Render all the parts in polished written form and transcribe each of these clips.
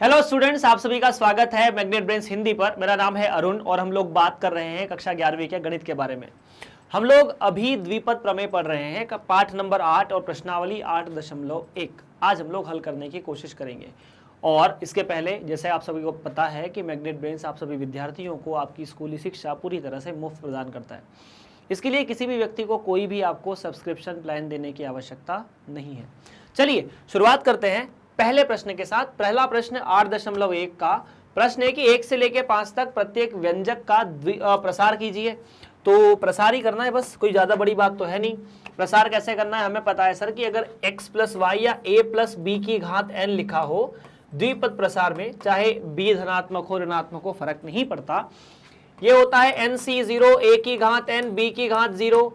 Hello students, आप सभी का स्वागत है मैग्नेट ब्रेन्स हिंदी पर। मेरा नाम है अरुण और हम लोग बात कर रहे हैं कक्षा 11वीं के गणित के बारे में। हम लोग अभी द्विपद प्रमेय पढ़ रहे हैं पाठ नंबर 8 और प्रश्नावली 8.1 आज हम लोग हल करने की कोशिश करेंगे। और इसके पहले जैसे आप सभी को पता है कि मैग्नेट ब्रेन्स आप सभी विद्यार्थियों को आपकी स्कूली शिक्षा पूरी तरह से मुफ्त प्रदान करता है। इसके लिए किसी भी व्यक्ति को कोई भी आपको सब्सक्रिप्शन प्लान देने की आवश्यकता नहीं है। चलिए शुरुआत करते हैं पहले प्रश्न के साथ। पहला प्रश्न 8.1 का प्रश्न है कि 1 से लेकर 5 तक प्रत्येक व्यंजक का प्रसार कीजिए। तो प्रसार ही करना है बस, कोई ज्यादा बड़ी बात तो है नहीं। प्रसार कैसे करना है हमें पता है सर कि अगर x प्लस वाई या a प्लस बी की घात n लिखा हो द्विपद प्रसार में, चाहे b धनात्मक हो ऋणात्मक हो फर्क नहीं पड़ता। ये होता है nc0 a की घात n b की घात 0,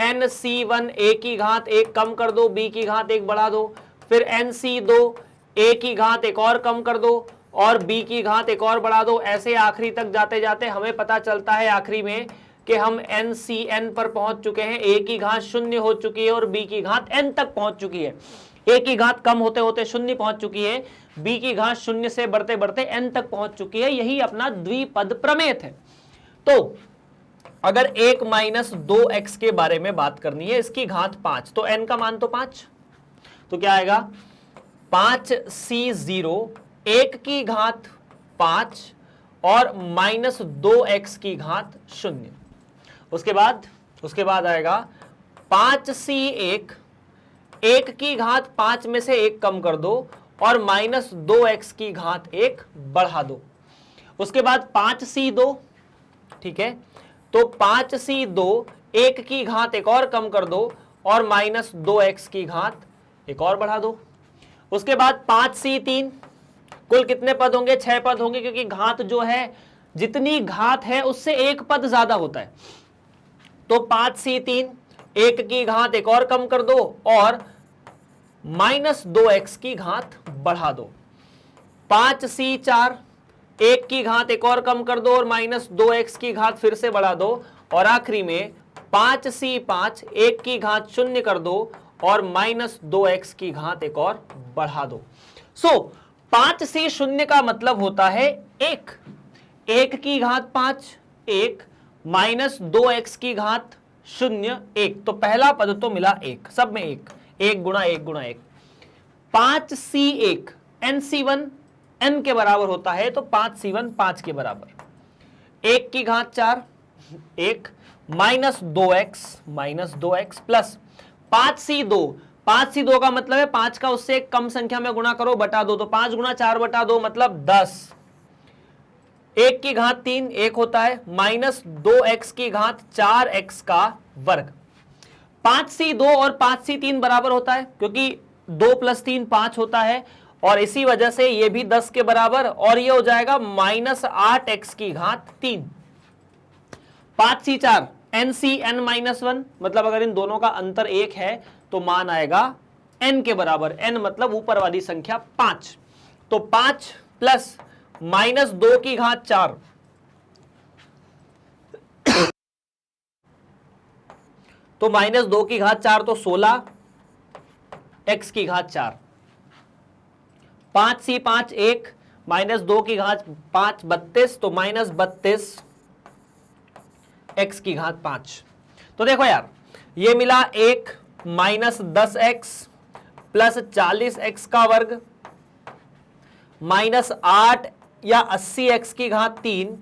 nc1 a की घात 1 कम कर दो b की घात 1 बढ़ा दो, फिर nc2 a की घात 1 और कम कर दो और b की घात 1 और बढ़ा दो। ऐसे आखिरी तक जाते जाते हमें पता चलता है आखिरी में कि हम ncn पर पहुंच चुके हैं। a की घात 0 हो चुकी है और b की घात n तक पहुंच चुकी है। a की घात कम होते होते 0 पहुंच चुकी है, b की घात 0 से बढ़ते बढ़ते n तक पहुंच चुकी है। यही अपना द्विपद प्रमेय है। तो अगर 1 माइनस 2x के बारे में बात करनी है, इसकी घात 5, तो n का मान तो 5, तो क्या आएगा 5c0 1 की घात 5 और माइनस 2x की घात 0। उसके बाद आएगा 5c1 1 की घात 5 में से 1 कम कर दो और माइनस 2x की घात 1 बढ़ा दो। उसके बाद 5c2, ठीक है, तो 5c2 1 की घात 1 और कम कर दो और माइनस 2x की घात 1 और बढ़ा दो। उसके बाद 5c3, कुल कितने पद होंगे? 6 पद होंगे, क्योंकि घात जो है जितनी घात है उससे 1 पद ज्यादा होता है। तो 5c3 1 की घात 1 और कम कर दो और माइनस 2x की घात बढ़ा दो। 5c4 1 की घात 1 और कम कर दो और माइनस 2x की घात फिर से बढ़ा दो। और आखिरी में 5c5 1 की घात 0 कर दो और माइनस 2x की घात 1 और बढ़ा दो। सो 5c0 का मतलब होता है 1 की घात 5 1 माइनस 2x की घात 0 1। तो पहला पद तो मिला 1, सब में 1 गुणा 1 गुणा 1। 5c1 nc1 n के बराबर होता है, तो 5c1 5 के बराबर। 1 की घात 4 1 माइनस 2x प्लस 5c2 का मतलब है 5 का उससे एक कम संख्या में गुणा करो बटा दो, तो 5 गुणा 4 बटा 2 मतलब 10। 1 की घात 3 1 होता है, माइनस 2x की घात 4x का वर्ग। 5c2 और 5c3 बराबर होता है, क्योंकि 2 प्लस 3 5 होता है, और इसी वजह से ये भी 10 के बराबर, और ये हो जाएगा माइनस 8x की घात 3। 5c4 ncn माइनस 1, मतलब अगर इन दोनों का अंतर 1 है तो मान आएगा n के बराबर। n मतलब ऊपर वाली संख्या 5, तो 5 प्लस माइनस 2 की घात 4 तो माइनस 2 की घात 4 तो 16 x की घात 4। 5c5 1 माइनस 2 की घात 5 32, तो माइनस 32 x की घात 5। तो देखो यार, ये मिला 1 माइनस 10x प्लस 40x का वर्ग माइनस 8 या 80x की घात 3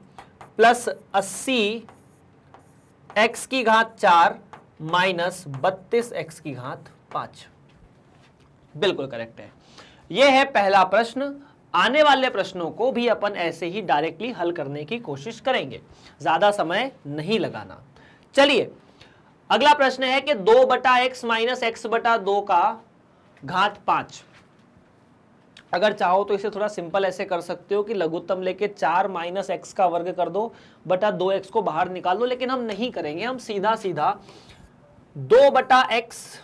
प्लस 80x की घात 4 माइनस 32x की घात 5। बिल्कुल करेक्ट है। यह है पहला प्रश्न। आने वाले प्रश्नों को भी अपन ऐसे ही डायरेक्टली हल करने की कोशिश करेंगे, ज्यादा समय नहीं लगाना। चलिए अगला प्रश्न है कि 2 बटा एक्स माइनस एक्स बटा 2 का घात 5। अगर चाहो तो इसे थोड़ा सिंपल ऐसे कर सकते हो कि लघुत्तम लेके 4 माइनस एक्स का वर्ग कर दो बटा 2x को बाहर निकाल दो, लेकिन हम नहीं करेंगे। हम सीधा सीधा 2 बटा एक्स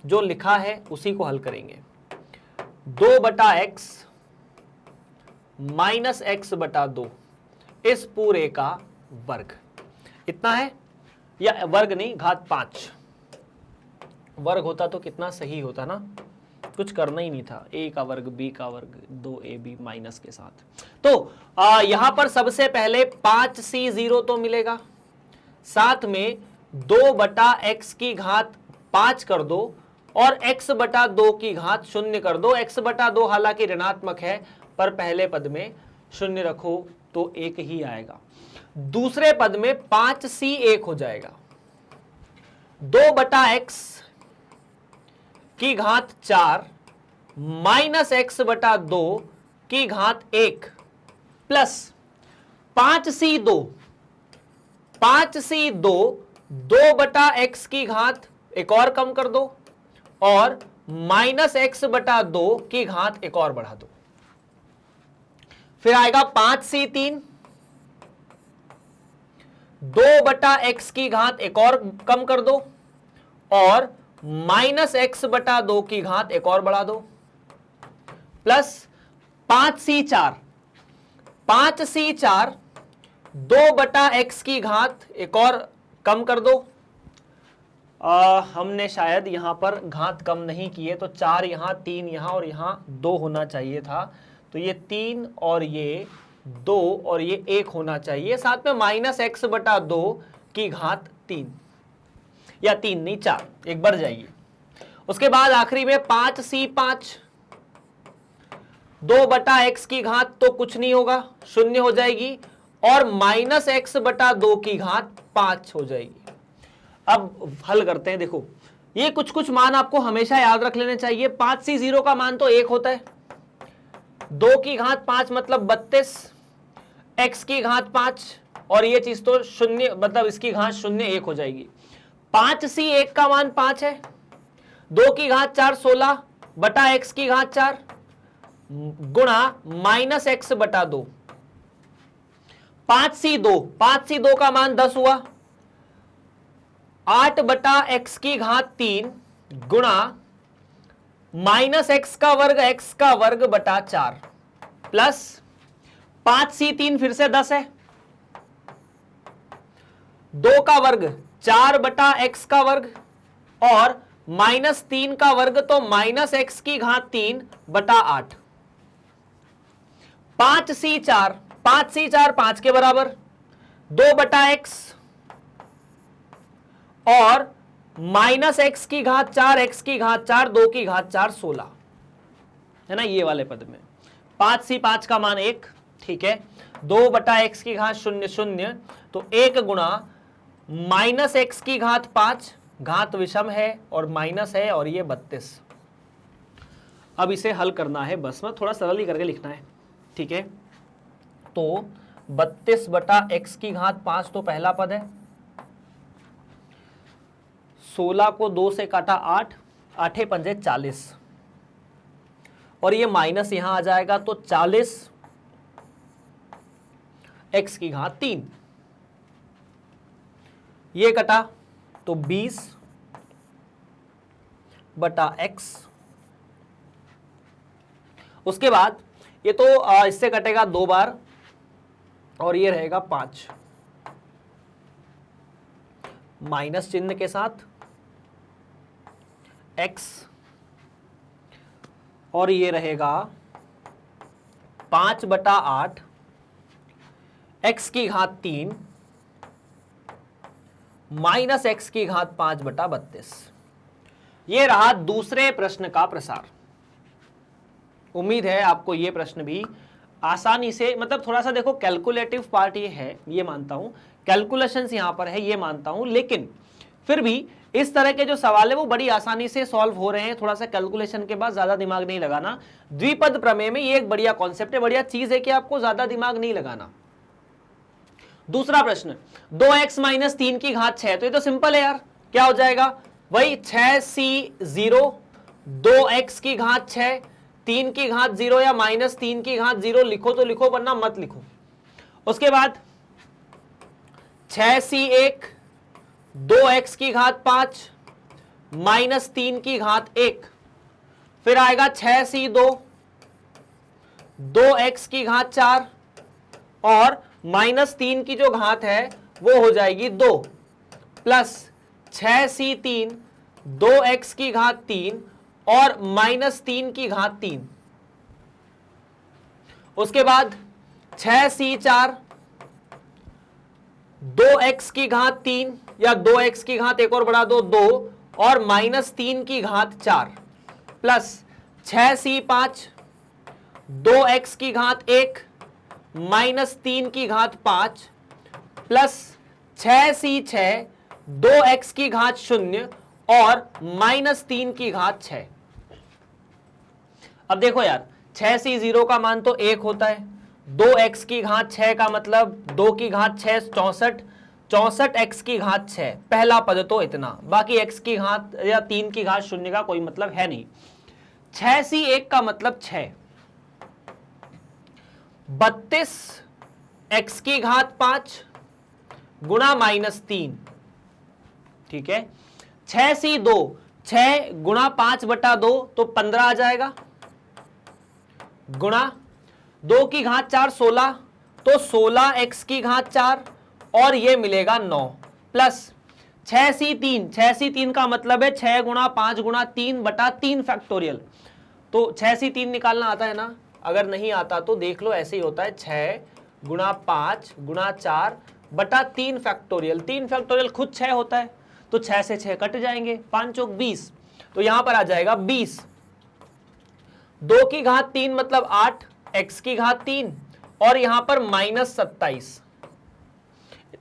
जो लिखा है उसी को हल करेंगे। 2 बटा एक्स माइनस एक्स बटा 2 इस पूरे का वर्ग, इतना है, या वर्ग नहीं घात 5। वर्ग होता तो कितना सही होता ना, कुछ करना ही नहीं था, a का वर्ग b का वर्ग 2ab माइनस के साथ। तो यहां पर सबसे पहले 5c0 तो मिलेगा, साथ में 2 बटा x की घात 5 कर दो और x बटा 2 की घात 0 कर दो। x बटा 2 हालांकि ऋणात्मक है पर पहले पद में 0 रखो तो 1 ही आएगा। दूसरे पद में 5c 1 हो जाएगा, 2 बटा x की घात 4 माइनस x बटा 2 की घात 1 प्लस 5c2 2 बटा x की घात एक और कम कर दो और माइनस x बटा 2 की घात एक और बढ़ा दो। फिर आएगा 5c3 2 बटा x की घात एक और कम कर दो और माइनस x बटा 2 की घात एक और बढ़ा दो, प्लस 5c4 2 बटा x की घात एक और कम कर दो। हमने शायद यहां पर घात कम नहीं किए, तो 4 यहां 3 यहां और यहां 2 होना चाहिए था, तो ये 3 और ये 2 और ये 1 होना चाहिए, साथ में माइनस x बटा 2 की घात 3 या 3 नहीं 4, एक बढ़ जाइए। उसके बाद आखिरी में 5c5 2 बटा x की घात तो कुछ नहीं होगा, 0 हो जाएगी और माइनस x बटा 2 की घात 5 हो जाएगी। अब हल करते हैं। देखो ये कुछ कुछ मान आपको हमेशा याद रख लेने चाहिए। 5c0 का मान तो 1 होता है, 2 की घात 5 मतलब 32, x की घात 5 और ये चीज तो 0 मतलब इसकी घात 0 1 हो जाएगी। 5c1 का मान 5 है, 2 की घात 4 16 बटा x की घात 4 गुणा माइनस x बटा 2। 5c2 का मान 10 हुआ, 8 बटा x की घात 3 गुणा माइनस x का वर्ग बटा 4 प्लस 5c3 फिर से 10 है, 2 का वर्ग 4 बटा x का वर्ग और माइनस 3 का वर्ग तो माइनस x की घात 3 बटा 8। 5c4 5 के बराबर 2 बटा x और माइनस x की घात 4 x की घात 4 2 की घात 4 16 है ना, ये वाले पद में 5c5 का मान 1, ठीक है। 2 बटा x की घात 0 0 तो 1 गुणा माइनस x की घात 5, घात विषम है और माइनस है और ये 32। अब इसे हल करना है, बस में थोड़ा सरल ही करके लिखना है, ठीक है। तो 32 बटा x की घात 5 तो पहला पद है, 16 को 2 से काटा 8, 8 पंजे 40 और ये माइनस यहां आ जाएगा तो 40 x की घात 3, ये कटा तो 20 बटा x। उसके बाद ये तो इससे कटेगा 2 बार और ये रहेगा 5 माइनस चिन्ह के साथ x और ये रहेगा 5 बटा 8 x की घात 3 माइनस x की घात 5 बटा 32। ये रहा दूसरे प्रश्न का प्रसार। उम्मीद है आपको ये प्रश्न भी आसानी से, मतलब थोड़ा सा देखो कैलकुलेटिव पार्ट ये है, ये मानता हूं, कैलकुलेशंस यहां पर है ये मानता हूं, लेकिन फिर भी इस तरह के जो सवाल है वो बड़ी आसानी से सॉल्व हो रहे हैं। थोड़ा सा कैलकुलेशन के बाद ज्यादा दिमाग नहीं लगाना। द्विपद प्रमेय में ये एक बढ़िया कॉन्सेप्ट है, बढ़िया चीज है कि आपको ज्यादा दिमाग नहीं लगाना। दूसरा प्रश्न 2x माइनस 3 की घात 6, तो ये तो सिंपल है यार, क्या हो जाएगा वही 6c0 2x की घात 6 3 की घात 0 या माइनस 3 की घात 0 लिखो तो लिखो वरना मत लिखो। उसके बाद 6c1 2x की घात 5 माइनस 3 की घात 1, फिर आएगा 6c2 2x की घात 4 और माइनस 3 की जो घात है वो हो जाएगी 2 प्लस 6c3 2x की घात 3 और -3 उसके बाद 6c4 2x3 या 2x एक और बढ़ा दो 2 और -3 plus 6c5 2x1 -3 plus 6c6 2x0 और -3 अब देखो यार 6c0 का मान तो 1 होता है, 2x6 का मतलब 2 की घात 6 64 64x6 पहला पद तो इतना, बाकी x की घात या 3 की घात 0 का कोई मतलब है नहीं। 6c1 का मतलब 6 32 x5 गुणा -3, ठीक है। 6c2 6 गुणा 5/2 तो 15 आ जाएगा, गुणा 2 की घात 4 16 तो 16x4 और ये मिलेगा 9 प्लस 6c3 का मतलब है 6 गुणा 5 गुणा 3/3 फैक्टोरियल। तो 6c3 निकालना आता है ना, अगर नहीं आता तो देख लो, ऐसे ही होता है 6 गुणा 5 गुणा 4/3 फैक्टोरियल। 3 फैक्टोरियल खुद 6 होता है, तो 6 से 6 कट जाएंगे, 5 चौक 20, तो यहां पर आ जाएगा 20। 2 की घात 3 मतलब 8 x3 और यहां पर -27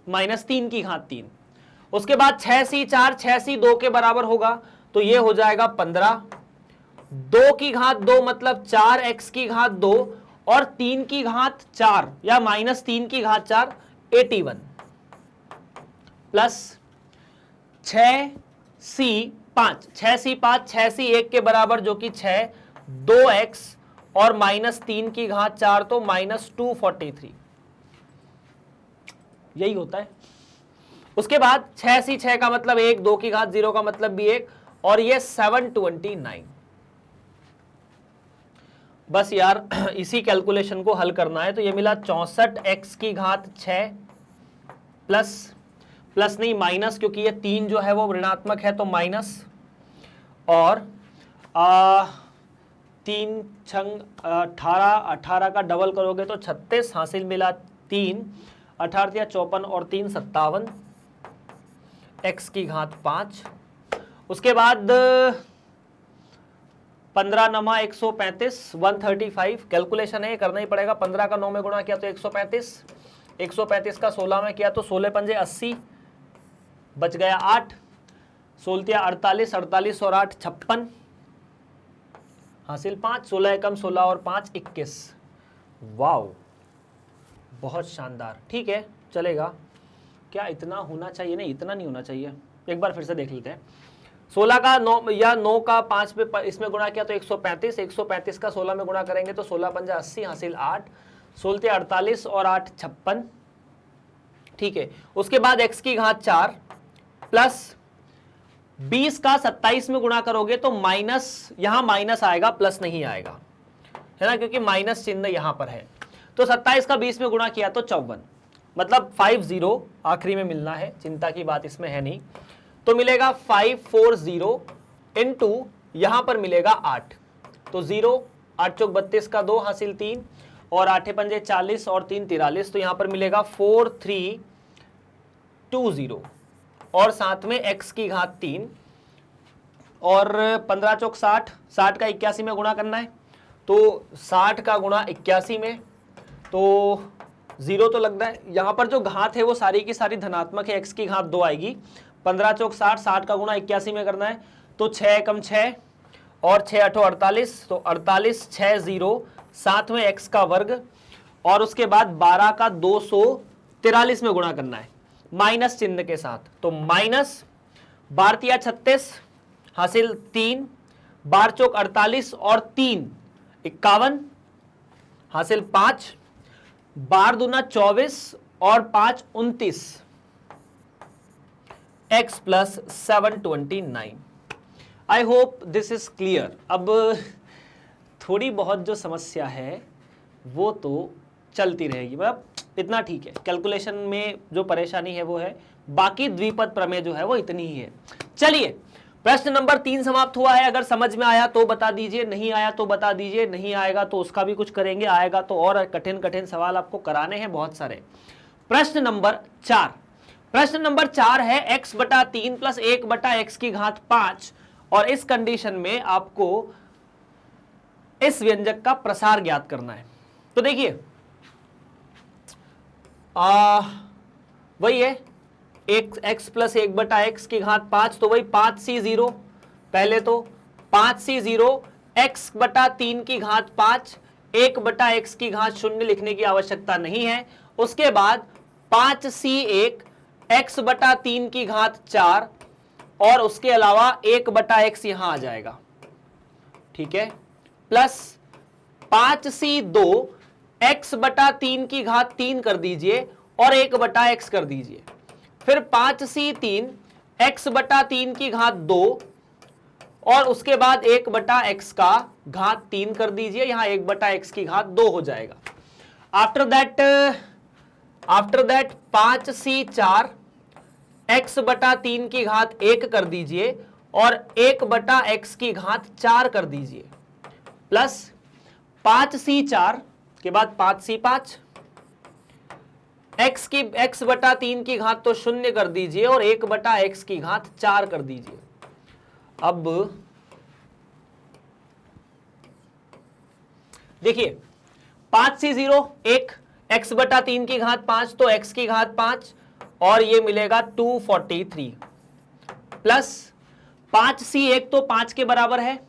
-3 उसके बाद 6c4 6c2 के बराबर होगा, तो ये हो जाएगा 15। 2 की घात 2 मतलब 4x2 और 3 की घात 4 या -3 की घात 4 81 प्लस 6c5 6c1 के बराबर जो कि 6 2x और -3 की घात 4 तो -243, यही होता है। उसके बाद 6c6 का मतलब 1, 2 की घात 0 का मतलब भी 1 और ये 729। बस यार इसी कैलकुलेशन को हल करना है, तो ये मिला 64x6 प्लस नहीं माइनस, क्योंकि ये 3 जो है वो ऋणात्मक है तो माइनस, और 3 छंग 18 का डबल करोगे तो 36 हासिल मिला 3, 18 या 54 और 3 57 x5। उसके बाद 15 नमा 135 135 कैलकुलेशन है, करना ही पड़ेगा। 15 का 9 में गुणा किया तो 135, 135 का 16 में किया तो 16 पंजे 80, बच गया 8, 16 48, 48 और 8 56 हासिल 5, 16 एकम 16 और 5 21। वाओ, बहुत शानदार। ठीक है, चलेगा। क्या इतना होना चाहिए? नहीं, इतना नहीं होना चाहिए। एक बार फिर से देख लेते हैं। 16 का 9 या 9 का 5 पे इसमें गुणा किया तो 135, 135 का 16 में गुणा करेंगे तो 16 पंजा 80 हासिल 8, 16 48 और 8 56। ठीक है, उसके बाद x4 प्लस 20 का 27 में गुणा करोगे तो माइनस, यहां माइनस आएगा, प्लस नहीं आएगा, है ना, क्योंकि माइनस चिन्ह यहां पर है। तो 27 का 20 में गुणा किया तो 54, मतलब 50 आखिरी में मिलना है, चिंता की बात इसमें है नहीं। तो मिलेगा 540 इंटू यहां पर मिलेगा 8, तो 0 8 चौक 32 का 2 हासिल 3 और 8 पंजे 40 और 3 43, तो यहां पर मिलेगा 4320 और साथ में x3 और 15 चौक 60, 60 का 81 में गुणा करना है, तो 60 का गुणा 81 में तो 0 तो लगता है। यहां पर जो घात है वो सारी की सारी धनात्मक है, x2 आएगी। 15 चौक 60, 60 का गुणा 81 में करना है, तो 6 एकम 6 और 6 8 48, तो 48 60 साथ में x का वर्ग और उसके बाद 12 का 243 में गुणा करना है माइनस चिन्ह के साथ, तो माइनस 12 36 हासिल 3, 12 चौक 48 और 3 51 हासिल 5, 12 दूना 24 और 5 29 x plus 729। I hope this is clear. अब थोड़ी बहुत जो समस्या है वो तो चलती रहेगी, मतलब इतना ठीक है। कैलकुलेशन में जो परेशानी है वो है, बाकी द्विपद प्रमेय जो है वो इतनी ही है। चलिए प्रश्न नंबर 3 समाप्त हुआ है। अगर समझ में आया तो बता दीजिए, नहीं आया तो बता दीजिए, नहीं आएगा तो उसका भी कुछ करेंगे, आएगा तो और कठिन कठिन सवाल आपको कराने हैं बहुत सारे। प्रश्न नंबर 4, प्रश्न नंबर 4 है x बटा 3 प्लस 1 बटा x की घात 5, और इस कंडीशन में आपको इस व्यंजक का प्रसार ज्ञात करना है। तो देखिए वही है x प्लस 1 बटा x की घात 5, तो वही 5c0, पहले तो 5c0 x बटा 3 की घात 5, 1 बटा x की घात 0 लिखने की आवश्यकता नहीं है। उसके बाद 5c1 x बटा 3 की घात 4, और उसके अलावा 1 बटा x यहां आ जाएगा, ठीक है, प्लस 5c2 x बटा 3 की घात 3 कर दीजिए और 1 बटा x कर दीजिए, फिर 5c3 x बटा 3 की घात 2, और उसके बाद 1 बटा x का घात 3 कर दीजिए, यहां 1 बटा x की घात 2 हो जाएगा। आफ्टर दैट 5c4 x बटा 3 की घात 1 कर दीजिए और 1 बटा x की घात 4 कर दीजिए, प्लस 5c4 के बाद 5c5 x बटा 3 की घात तो 0 कर दीजिए और 1 बटा x की घात 4 कर दीजिए। अब देखिए 5c0 1, x बटा 3 की घात 5 तो x की घात 5, और ये मिलेगा 243, प्लस 5c1 तो 5 के बराबर है,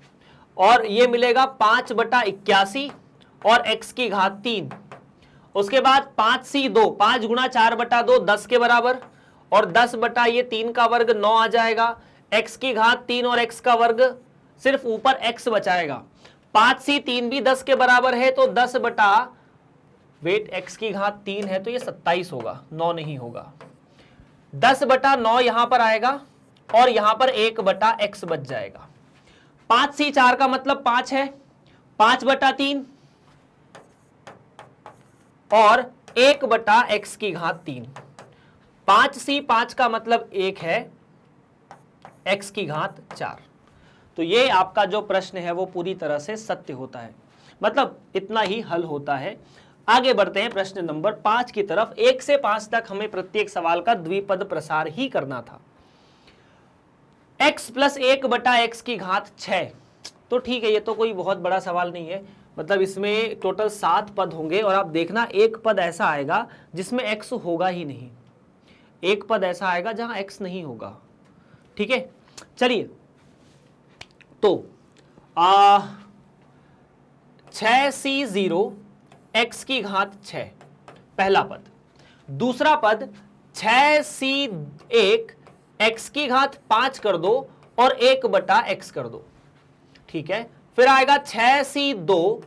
और ये मिलेगा 5 बटा 81 और x की घात 3। उसके बाद 5c2 5 गुणा 4 बटा 2 10 के बराबर, और 10 बटा ये 3 का वर्ग 9 आ जाएगा, x की घात 3 और x का वर्ग, सिर्फ ऊपर x बचाएगा। 5c3 भी 10 के बराबर है, तो 10 बटा वेट x की घात 3 है तो ये 27 होगा, 9 नहीं होगा। 10 बटा 9 यहां पर आएगा और यहां पर 1 बटा x बच जाएगा। 5c4 का मतलब 5 है, 5 बटा 3 और 1 बटा x की घात 3। 5c5 का मतलब 1 है, x की घात 4। तो ये आपका जो प्रश्न है वो पूरी तरह से सत्य होता है, मतलब इतना ही हल होता है। आगे बढ़ते हैं प्रश्न नंबर 5 की तरफ। 1 से 5 तक हमें प्रत्येक सवाल का द्विपद प्रसार ही करना था। x प्लस 1 बटा x की घात 6, तो ठीक है, ये तो कोई बहुत बड़ा सवाल नहीं है, मतलब इसमें टोटल 7 पद होंगे, और आप देखना एक पद ऐसा आएगा जिसमें x होगा ही नहीं, एक पद ऐसा आएगा जहां x नहीं होगा, ठीक है। चलिए, तो 6c0 x की घात 6 पहला पद, दूसरा पद 6c1 x की घात 5 कर दो और 1 बटा x कर दो, ठीक है। फिर आएगा 6c2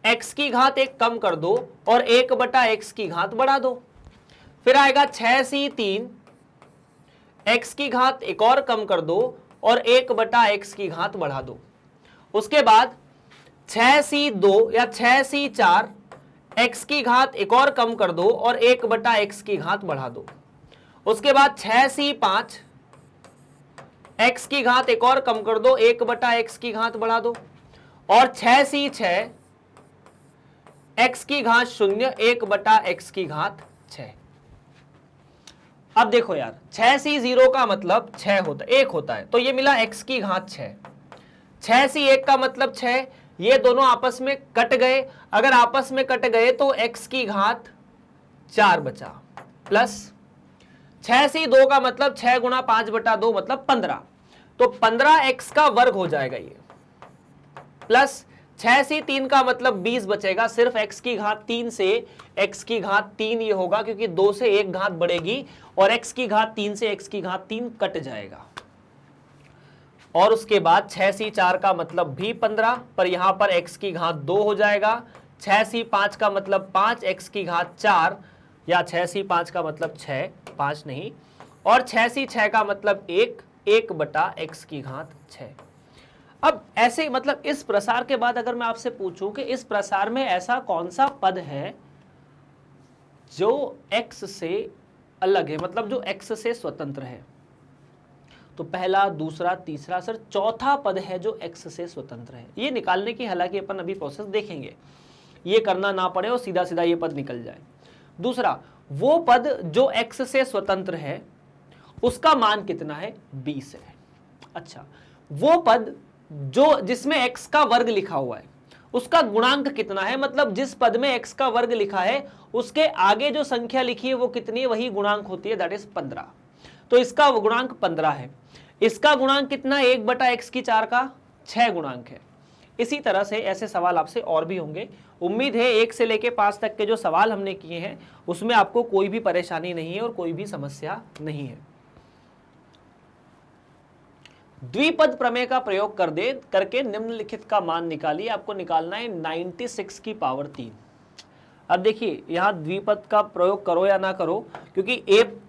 x की घात 1 कम कर दो और 1 बटा x की घात बढ़ा दो। फिर आएगा 6c3 x की घात 1 और कम कर दो और 1 बटा x की घात बढ़ा दो। उसके बाद 6c2 या 6c4 x की घात 1 और कम कर दो और 1 बटा x की घात बढ़ा दो। उसके बाद 6c5 x की घात 1 और कम कर दो, 1 बटा x की घात बढ़ा दो, और 6c6 x की घात 0, 1 बटा x की घात 6। अब देखो यार, 6c0 का मतलब 6 होता है, 1 होता है, तो ये मिला x की घात 6। 6c1 का मतलब 6, ये दोनों आपस में कट गए, अगर आपस में कट गए तो x की घात 4 बचा, प्लस 6c2 का मतलब 6 गुणा 5 बटा 2 मतलब 15, तो 15x का वर्ग हो जाएगा ये, प्लस 6c3 का मतलब 20 बचेगा, सिर्फ x की घात 3 से x की घात 3 ये होगा, क्योंकि 2 से 1 घात बढ़ेगी और x की घात 3 से x की घात 3 कट जाएगा। और उसके बाद 6c4 का मतलब भी 15, पर यहां पर x की घात 2 हो जाएगा। 6c5 का मतलब 5, x की घात 4, या 6c5 का मतलब 6, 5 नहीं, और 6c6 का मतलब 1, 1 बटा x की घात 6। अब ऐसे मतलब इस प्रसार के बाद अगर मैं आपसे पूछूं कि इस प्रसार में ऐसा कौन सा पद है जो x से अलग है, मतलब जो x से स्वतंत्र है, तो पहला, दूसरा, तीसरा, सर चौथा पद है जो x से स्वतंत्र है। ये निकालने की हालांकि अपन अभी प्रोसेस देखेंगे, ये करना ना पड़े और सीधा सीधा ये पद निकल जाए। दूसरा, वो पद जो x से स्वतंत्र है उसका मान कितना है, 20 है। अच्छा, वो पद जो जिसमें x का वर्ग लिखा हुआ है उसका गुणांक कितना है, मतलब जिस पद में x का वर्ग लिखा है उसके आगे जो संख्या लिखी है वो कितनी है, वही गुणांक होती है, दैट इज 15। तो इसका गुणांक 15 है। इसका गुणांक कितना, 1/x की 4 का 6 गुणांक है। इसी तरह से ऐसे सवाल आपसे और भी होंगे। उम्मीद है 1 से लेके 5 तक के जो सवाल हमने किए हैं उसमें आपको कोई भी परेशानी नहीं है और कोई भी समस्या नहीं है। द्विपद प्रमेय का प्रयोग करके निम्नलिखित का मान निकालिए। आपको निकालना है 96 की पावर 3। अब देखिए यहां द्विपद का प्रयोग करो या ना करो, क्योंकि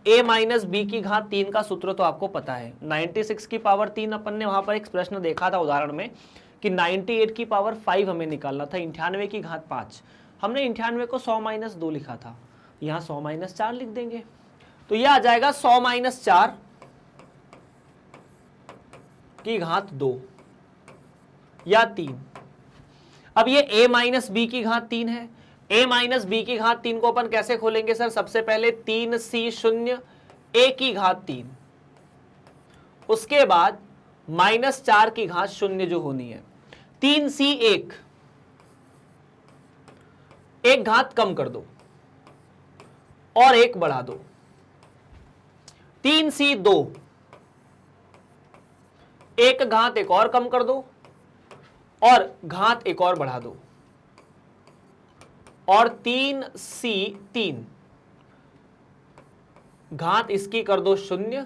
a माइनस बी की घात 3 का सूत्र तो आपको पता है। 96 की पावर 3 अपन ने वहां पर एक प्रश्न देखा था उदाहरण में कि 98 की पावर 5 हमें निकालना था, 98 की घात 5। हमने 98 को 100 माइनस 2 लिखा था, यहाँ 100 माइनस 4 लिख देंगे तो यह आ जाएगा 100 माइनस 4 की घात 2 या 3। अब ये a माइनस बी की घात 3 है। a माइनस बी की घात 3 को अपन कैसे खोलेंगे सर, सबसे पहले 3c0 a की घात 3, उसके बाद -4 की घात 0 जो होनी है, 3c1 एक घात कम कर दो और एक बढ़ा दो, 3c2 एक घात एक और कम कर दो और घात एक और बढ़ा दो, और 3c3 घात इसकी कर दो 0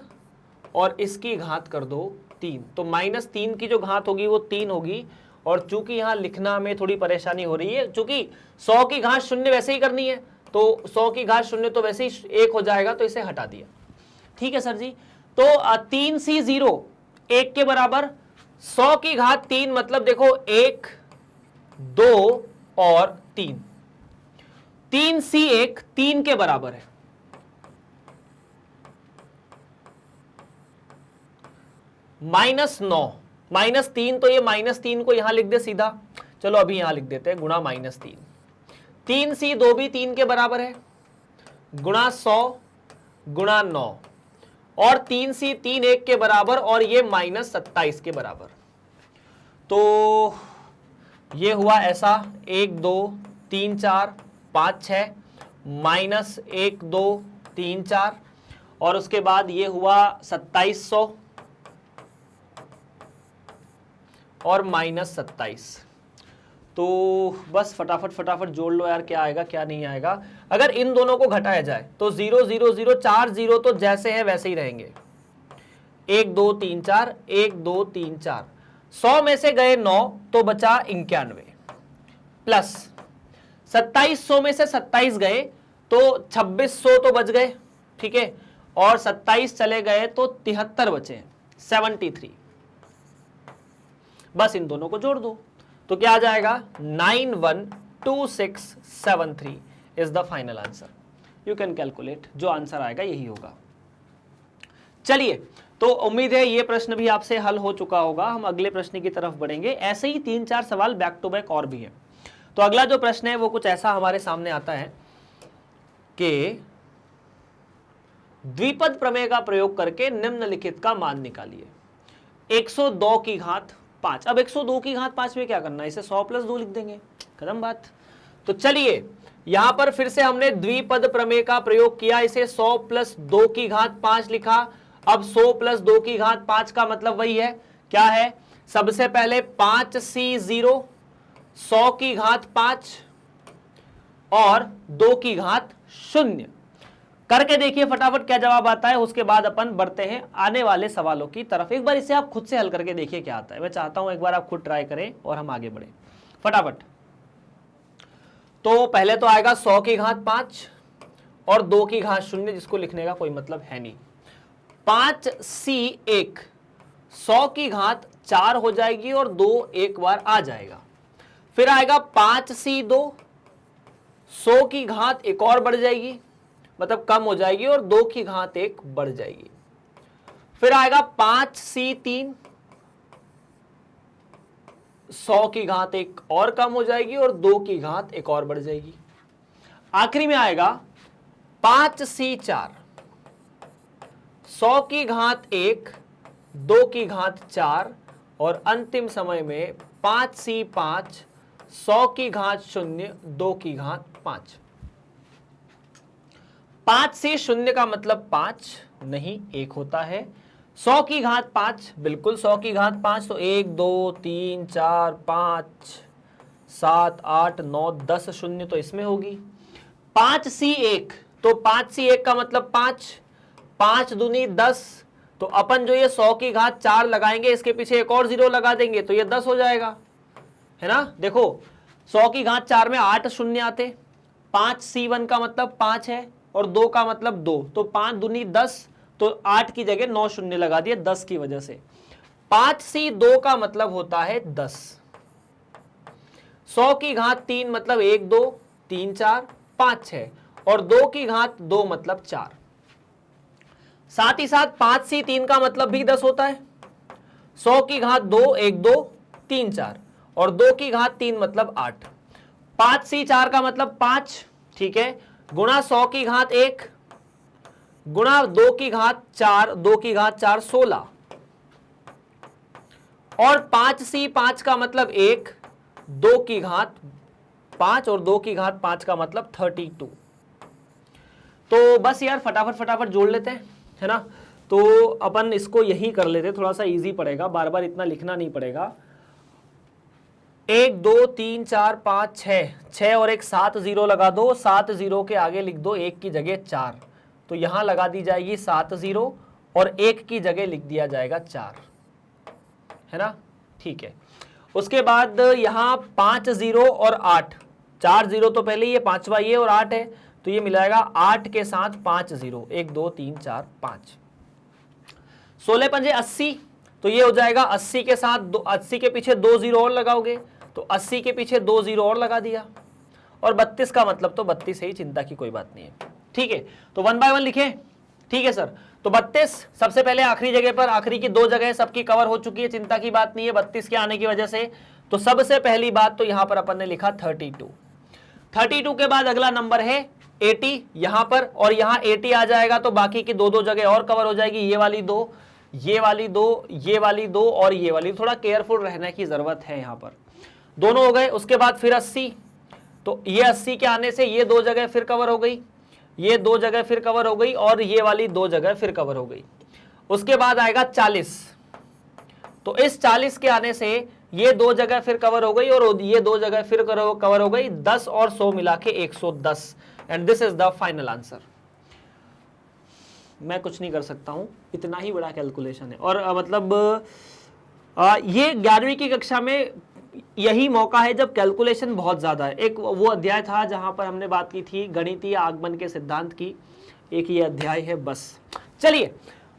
और इसकी घात कर दो 3। तो -3 की जो घात होगी वो 3 होगी। और चूंकि यहां लिखना में थोड़ी परेशानी हो रही है, चूंकि 100 की घात 0 वैसे ही करनी है तो 100 की घात 0 तो वैसे ही 1 हो जाएगा, तो इसे हटा दिया। ठीक है सर जी। तो 3c0 1 के बराबर, 100 की घात 3 मतलब देखो 1, 2 और 3, 3c1 3 के बराबर है, -9 -3, तो ये -3 को यहां लिख दे सीधा, चलो अभी यहां लिख देते हैं गुणा -3। 3c2 भी 3 के बराबर है, गुणा 100 गुणा 9, और 3c3 1 के बराबर, और ये -27 के बराबर। तो ये हुआ ऐसा 1 2 3 4 5 6 -1 2 3 4, और उसके बाद ये हुआ 2700 और -27। तो बस फटाफट जोड़ लो यार, क्या आएगा क्या नहीं आएगा। अगर इन दोनों को घटाया जाए तो 0 0 0 4 0 तो जैसे है वैसे ही रहेंगे, 1 2 3 4 1 2 3 4, 100 में से गए 9 तो बचा 91, प्लस 2700 में से 27 गए तो 2600 तो बच गए, ठीक है, और 27 चले गए तो 73 बचे, 73। बस इन दोनों को जोड़ दो तो क्या आ जाएगा, 912673 is the final answer. You can calculate, जो आंसर आएगा यही होगा। चलिए, तो उम्मीद है ये प्रश्न भी आपसे हल हो चुका होगा। हम अगले प्रश्न की तरफ बढ़ेंगे। ऐसे ही 3-4 सवाल बैक टू बैक और भी है। तो अगला जो प्रश्न है वो कुछ ऐसा हमारे सामने आता है कि द्विपद प्रमेय का प्रयोग करके निम्नलिखित का मान निकालिए। 102 की घात 5। अब 102 की घात 5 में क्या करना है, इसे 100 + 2 लिख देंगे, खत्म बात। तो चलिए यहां पर फिर से हमने द्विपद प्रमेय का प्रयोग किया, इसे 100 + 2 की घात 5 लिखा। अब 100 + 2 की घात 5 का मतलब वही है, क्या है, सबसे पहले 5c0 100 की घात 5 और 2 की घात 0 करके देखिए फटाफट क्या जवाब आता है। उसके बाद अपन बढ़ते हैं आने वाले सवालों की तरफ। एक बार इसे आप खुद से हल करके देखिए क्या आता है। मैं चाहता हूं एक बार आप खुद ट्राई करें और हम आगे बढ़े फटाफट। तो पहले तो आएगा 100 की घात 5 और 2 की घात 0, जिसको लिखने का कोई मतलब है नहीं। 5c1 100 की घात 4 हो जाएगी और 2 एक बार आ जाएगा। फिर आएगा 5c2 100 की घात एक और बढ़ जाएगी, मतलब कम हो जाएगी, और 2 की घात 1 बढ़ जाएगी। फिर आएगा 5c3, 100 की घात एक और कम हो जाएगी और 2 की घात एक और बढ़ जाएगी। आखिरी में आएगा 5c4, 100 की घात एक, 2 की घात 4 और अंतिम समय में 5c5, 100 की घात 0, 2 की घात 5। 5 से 0 का मतलब 5 नहीं, 1 होता है। 100 की घात 5, बिल्कुल 100 की घात 5, तो 1 2 3 4 5 7 8 9 10 शून्य तो इसमें होगी। 5c1, तो 5c1 का मतलब 5, 5 दूनी 10, तो अपन जो ये 100 की घात 4 लगाएंगे, इसके पीछे एक और 0 लगा देंगे तो ये 10 हो जाएगा, है ना। देखो 100 की घात 4 में 8 शून्य आते, 5c1 का मतलब 5 है और 2 का मतलब 2, तो 5 दूनी 10, तो 8 की जगह 9 शून्य लगा दिए 10 की वजह से। 5c2 का मतलब होता है 10। 100 की घात 3 मतलब 1 2 3 4 5 6 और 2 की घात 2 मतलब 4। साथ ही साथ 5c3 का मतलब भी 10 होता है। 100 की घात 2 1 2 3 4 और 2 की घात 3 मतलब 8। 5c4 का मतलब 5, ठीक है, गुणा 100 की घात 1 गुणा 2 की घात 4, 2 की घात 4 16 और 5c5 का मतलब 1, 2 की घात 5 और 2 की घात 5 का मतलब 32। तो बस यार फटाफट फटाफट जोड़ लेते हैं, है ना। तो अपन इसको यही कर लेते, थोड़ा सा इजी पड़ेगा, बार बार इतना लिखना नहीं पड़ेगा। 1 2 3 4 5 6, 6 और एक 7 0 लगा दो, 7 0 के आगे लिख दो 1 की जगह 4, तो यहां लगा दी जाएगी 7 0 और 1 की जगह लिख दिया जाएगा 4, है ना, ठीक है। उसके बाद यहां 5 0 और 8, 4 0 तो पहले ये 5वां ये और 8 है, तो ये मिलाएगा 8 के साथ 5 0, 1 2 3 4 5, 16 पंजे 80, तो ये हो जाएगा 80 के साथ 80 के पीछे 2 0 और लगाओगे, तो 80 के पीछे 2 0 और लगा दिया, और 32 का मतलब तो 32 है ही, चिंता की कोई बात नहीं है, ठीक है। तो 1 बाय 1 लिखें, ठीक है सर। तो 32 सबसे पहले आखिरी जगह पर, आखिरी की 2 जगह सबकी कवर हो चुकी है, चिंता की बात नहीं है 32 के आने की वजह से। तो सबसे पहली बात तो यहां पर अपन ने लिखा 32। 32 के बाद अगला नंबर है 80 यहां पर, और यहां 80 आ जाएगा तो बाकी की 2 जगह और कवर हो जाएगी, ये वाली 2, ये वाली 2, ये वाली 2 और ये वाली। थोड़ा केयरफुल रहने की जरूरत है यहां पर, दोनों हो गए। उसके बाद फिर 80, तो ये 80 के आने से ये 2 जगह फिर कवर हो गई, ये 2 जगह फिर कवर हो गई और ये वाली 2 जगह फिर कवर हो गई। उसके बाद आएगा 40, तो इस 40 के आने से ये 2 जगह फिर कवर हो गई और ये 2 जगह फिर कवर हो गई, 10 और 100 मिला के 110, and this is the final answer. मैं कुछ नहीं कर सकता हूं, इतना ही बड़ा कैलकुलेशन है। और मतलब ये 11वीं की कक्षा में यही मौका है जब कैलकुलेशन बहुत ज्यादा है। एक वो अध्याय था जहां पर हमने बात की थी गणितीय आगमन के सिद्धांत की, एक ये अध्याय है बस। चलिए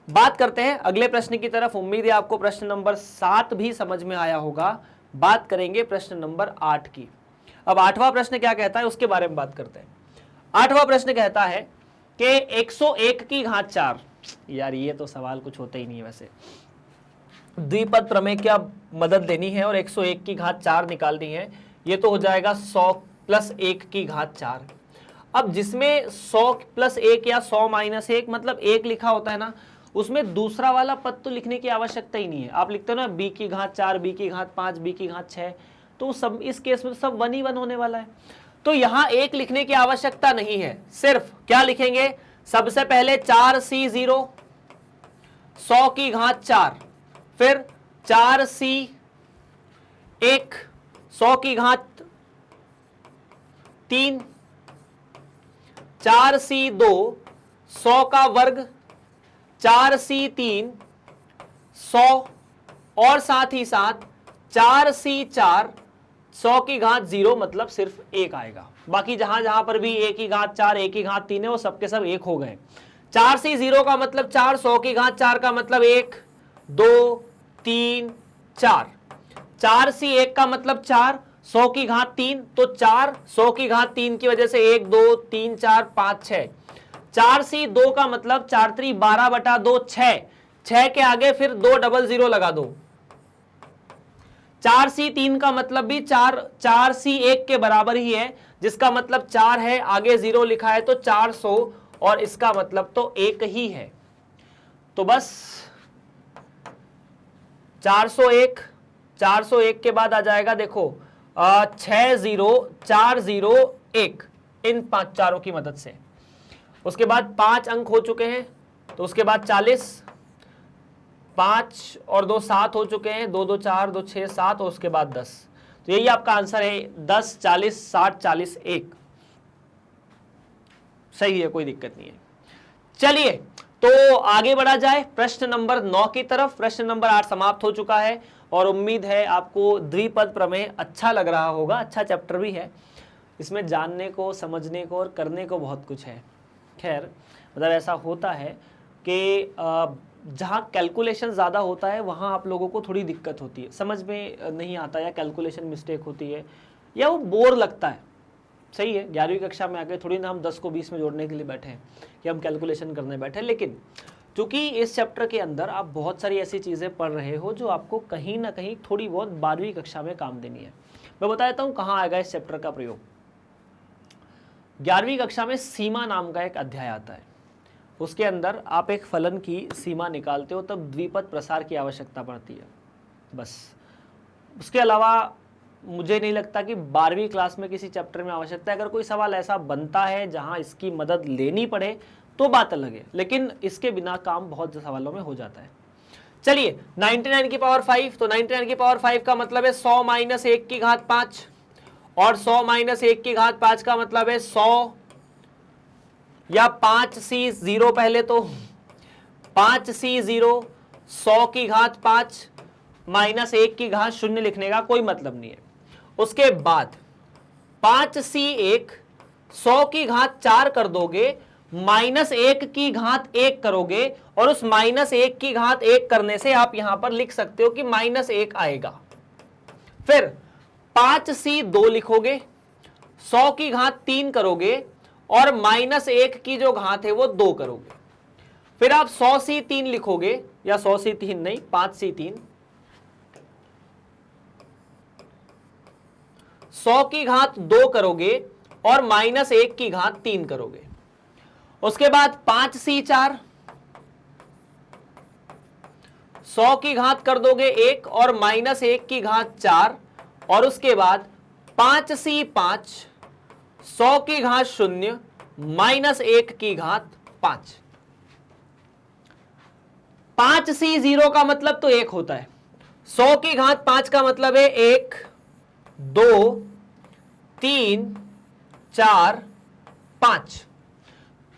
बात करते हैं अगले प्रश्न की तरफ। उम्मीद है आपको प्रश्न नंबर 7 भी समझ में आया होगा। बात करेंगे प्रश्न नंबर 8 की। अब 8वां प्रश्न क्या कहता है उसके बारे में बात करते हैं। 8वां प्रश्न कहता है कि 101 की घात 4, यार ये तो सवाल कुछ होता ही नहीं है वैसे, द्विपद प्रमेय क्या मदद देनी है और 101 की घात 4 निकालनी है। ये तो हो जाएगा 100 प्लस 1 की घात 4। अब जिसमें 100 प्लस 1 या 100 माइनस 1 मतलब 1 लिखा होता है ना, उसमें दूसरा वाला पद तो लिखने की आवश्यकता ही नहीं है। आप लिखते हो ना b की घात 4, b की घात 5, b की घात 6, तो सब इस केस में सब 1 ही 1 होने वाला है। तो यहां 1 लिखने की आवश्यकता नहीं है, सिर्फ क्या लिखेंगे, सबसे पहले 4c0 100 की घात 4, फिर 4c1 100 की घात 3, 4c2 100 का वर्ग, 4c3 100 और साथ ही साथ 4c4 100 की घात 0 मतलब सिर्फ 1 आएगा। बाकी जहां जहां पर भी 1 की घात 4 1 की घात 3 है वो सबके सब 1 हो गए। 4c0 का मतलब 4, 100 की घात 4 का मतलब 1 2 3 4, 4c1 का मतलब 4, 100 की घात 3 तो 4, 100 की घात 3 की वजह से 1 2 3 4 5 6, 4c2 का मतलब 4 3 12 बटा 2 6, 6 के आगे फिर 2 डबल 0 लगा दो। 4C3 का मतलब भी 4C1 के बराबर ही है, जिसका मतलब 4 है, आगे 0 लिखा है तो 400, और इसका मतलब तो 1 ही है। तो बस 401 के बाद आ जाएगा, देखो 60401 इन 5 चारों की मदद से। उसके बाद 5 अंक हो चुके हैं, तो उसके बाद 40, 5 और 2 7 हो चुके हैं, 2 2 4 2 6 7, और उसके बाद 10। तो यही आपका आंसर है 10 40 60 40 1। सही है, कोई दिक्कत नहीं है। चलिए तो आगे बढ़ा जाए प्रश्न नंबर 9 की तरफ। प्रश्न नंबर 8 समाप्त हो चुका है और उम्मीद है आपको द्विपद प्रमेय अच्छा लग रहा होगा। अच्छा चैप्टर भी है, इसमें जानने को, समझने को और करने को बहुत कुछ है। खैर मतलब ऐसा होता है कि जहाँ कैलकुलेशन ज़्यादा होता है वहाँ आप लोगों को थोड़ी दिक्कत होती है, समझ में नहीं आता, या कैलकुलेशन मिस्टेक होती है, या वो बोर लगता है। सही है, 11वीं कक्षा में आके थोड़ी ना हम 10 को 20 में जोड़ने के लिए बैठे हैं कि हम कैलकुलेशन करने बैठे हैं। लेकिन चूंकि इस चैप्टर के अंदर आप बहुत सारी ऐसी चीज़ें पढ़ रहे हो जो आपको कहीं ना कहीं थोड़ी बहुत 12वीं कक्षा में काम देनी है। मैं बता देता हूँ कहाँ आएगा इस चैप्टर का प्रयोग। 11वीं कक्षा में सीमा नाम का एक अध्याय आता है, उसके अंदर आप एक फलन की सीमा निकालते हो, तब द्विपद प्रसार की आवश्यकता पड़ती है। बस उसके अलावा मुझे नहीं लगता कि 12वीं क्लास में किसी चैप्टर में आवश्यकता है। अगर कोई सवाल ऐसा बनता है जहां इसकी मदद लेनी पड़े तो बात अलग है, लेकिन इसके बिना काम बहुत सवालों में हो जाता है। चलिए 99 की पावर 5, तो 99 की पावर 5 का मतलब है 100 माइनस 1 की घात 5, और 100 माइनस 1 की घात 5 का मतलब है 100 या 5C0, पहले तो 5C0 100 की घात 5 माइनस 1 की घात 0 लिखने का कोई मतलब नहीं है। उसके बाद 5C1 100 की घात 4 कर दोगे, माइनस 1 की घात 1 करोगे, और उस माइनस 1 की घात 1 करने से आप यहां पर लिख सकते हो कि माइनस 1 आएगा। फिर 5C2 लिखोगे, 100 की घात 3 करोगे, और माइनस 1 की जो घात है वो 2 करोगे। फिर आप 100C3 लिखोगे, या 100C3 नहीं, 5C3, 100 की घात 2 करोगे और माइनस 1 की घात 3 करोगे। उसके बाद 5C4, 100 की घात कर दोगे 1 और माइनस 1 की घात 4, और उसके बाद 5C5, 100 की घात 0 माइनस 1 की घात 5। 5C0 का मतलब तो 1 होता है, 100 की घात 5 का मतलब है 1 2 3 4 5।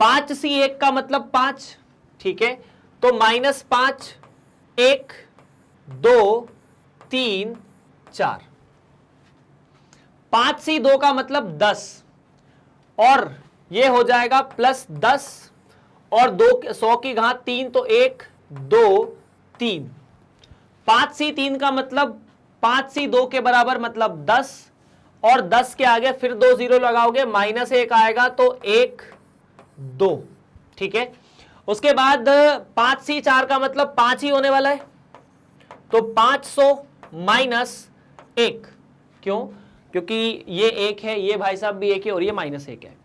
5C1 का मतलब 5, ठीक है, तो माइनस 5 1 2 3 4। 5C2 का मतलब 10, और ये हो जाएगा प्लस 10 और 2 100 की घात 3, तो 1 2 3। 5C3 का मतलब 5C2 के बराबर मतलब 10, और 10 के आगे फिर 2 0 लगाओगे, माइनस 1 आएगा तो 1 2, ठीक है। उसके बाद 5C4 का मतलब 5 ही होने वाला है, तो 500 माइनस 1, क्यों? क्योंकि ये 1 है, ये भाई साहब भी 1 है, और ये माइनस 1 है।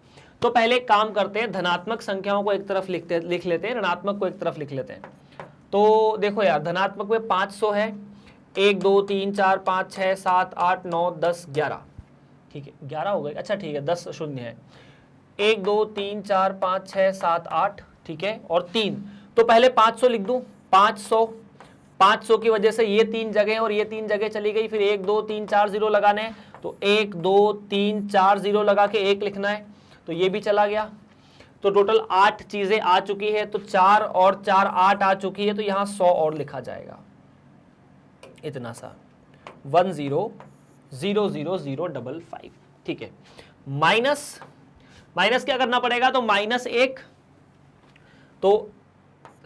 तो पहले एक काम करते हैं, धनात्मक संख्याओं को एक तरफ लिख लेते हैं, ऋणात्मक को एक तरफ लिख लेते हैं। तो देखो यार, धनात्मक में 500 है, 1 2 3 4 5 6 7 8 9 10 11, ठीक है, 11 हो गए, अच्छा ठीक है, 10 शून्य है, 1 2 3 4 5 6 7 8, ठीक है, और 3। तो पहले 500 लिख दूं, 500 की वजह से ये 3 जगह और ये 3 जगह चली गई, फिर 1 2 3 4 0 लगाने हैं, तो 1 2 3 4 0 लगा के 1 लिखना है, तो ये भी चला गया। तो टोटल 8 चीजें आ चुकी है, तो 4 और 4 8 आ चुकी है, तो यहां 100 और लिखा जाएगा, इतना सा 1 0 0 0 0 5 5, ठीक है। माइनस क्या करना पड़ेगा, तो माइनस 1, तो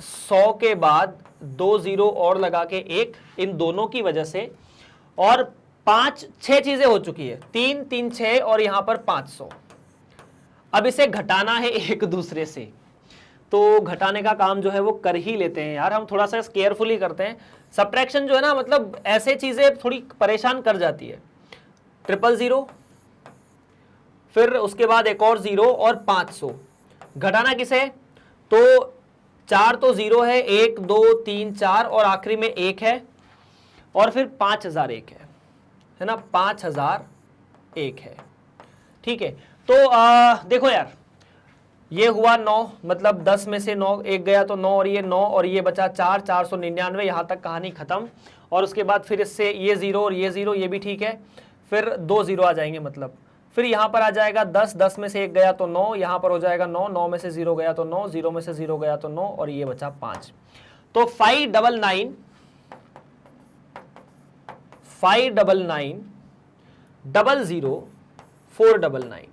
100 के बाद 2 0 और लगा के 1, इन दोनों की वजह से, और 5 6 चीजें हो चुकी है, 3 3 6, और यहां पर 500। अब इसे घटाना है एक दूसरे से, तो घटाने का काम जो है वो कर ही लेते हैं यार, हम थोड़ा सा केयरफुली करते हैं। सब्ट्रैक्शन जो है ना, मतलब ऐसे चीजें थोड़ी परेशान कर जाती है। 000, फिर उसके बाद एक और 0 और 500। घटाना किसे? तो 4 तो 0 है, 1 2 3 4 और आखिरी में 1 है, और फिर 5001 है ना, 5001 है। ठीक है, तो देखो यार, ये हुआ 9, मतलब 10 में से 9 एक गया तो 9 और ये 9 और ये बचा 4, 499, यहां तक कहानी खत्म। और उसके बाद फिर इससे ये 0 और ये 0, ये भी ठीक है, फिर 2 0 आ जाएंगे, मतलब फिर यहां पर आ जाएगा 10, 10 में से एक गया तो 9, यहां पर हो जाएगा 9, 9 में से 0 गया तो 9, 0 में से 0 गया तो 9 और ये बचा 5। तो 599 00 499।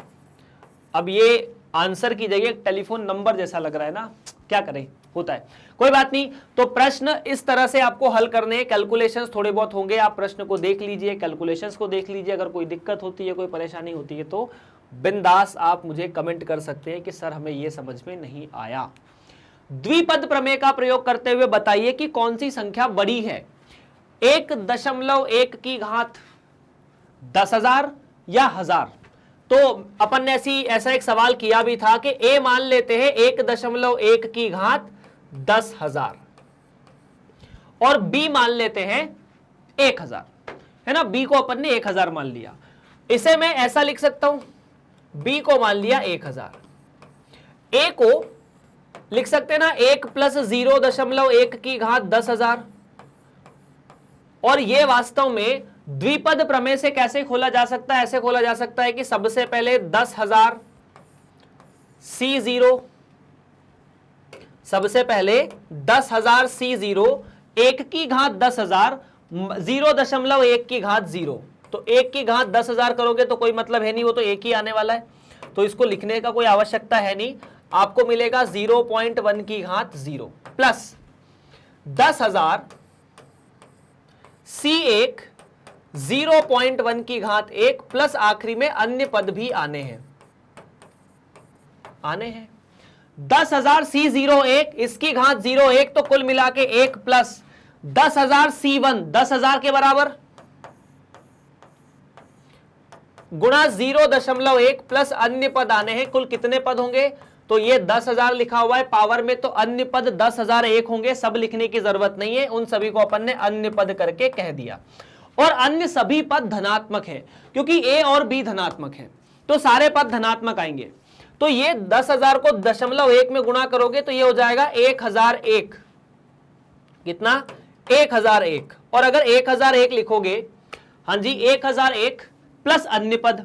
अब ये आंसर की जगह टेलीफोन नंबर जैसा लग रहा है ना, क्या करें, होता है, कोई बात नहीं। तो प्रश्न इस तरह से आपको हल करने, कैलकुलेशंस थोड़े बहुत होंगे, आप प्रश्न को देख लीजिए, कैलकुलेशंस को देख लीजिए। अगर कोई दिक्कत होती है, कोई परेशानी होती है तो बिंदास आप मुझे कमेंट कर सकते हैं कि सर हमें यह समझ में नहीं आया। द्विपद प्रमेय का प्रयोग करते हुए बताइए कि कौन सी संख्या बड़ी है, 1.1 की घात 10,000 या 1000। तो अपन ने ऐसा एक सवाल किया भी था कि a मान लेते हैं 1.1 की घात 10,000 और b मान लेते हैं 1000, है ना। b को अपन ने 1000 मान लिया, इसे मैं ऐसा लिख सकता हूं, b को मान लिया 1000, a को लिख सकते हैं ना 1 + 0.1 की घात 10,000। और यह वास्तव में द्विपद प्रमेय से कैसे खोला जा सकता है? ऐसे खोला जा सकता है कि सबसे पहले 10,000 C0, सबसे पहले 10,000 C0, 1 की घात 10,000, 0.1 की घात 0। तो 1 की घात 10,000 करोगे तो कोई मतलब है नहीं, वो तो 1 ही आने वाला है, तो इसको लिखने का कोई आवश्यकता है नहीं। आपको मिलेगा 0.1 की घात 0 प्लस 10,000 C1, 0.1 की घात 1 प्लस आखिरी में अन्य पद भी आने हैं 10,000 C01, इसकी घात 01, तो कुल मिला के 1 प्लस 10,000 C1, 10,000 के बराबर गुणा 0.1 प्लस अन्य पद आने हैं। कुल कितने पद होंगे? तो ये 10,000 लिखा हुआ है पावर में, तो अन्य पद 10,001 होंगे। सब लिखने की जरूरत नहीं है, उन सभी को अपन ने अन्य पद करके कह दिया। और अन्य सभी पद धनात्मक हैं, क्योंकि a और b धनात्मक हैं, तो सारे पद धनात्मक आएंगे। तो ये 10,000 को 0.1 में गुणा करोगे तो ये हो जाएगा 1001। कितना? 1001। और अगर 1001 लिखोगे, हाँ जी 1001 प्लस अन्य पद,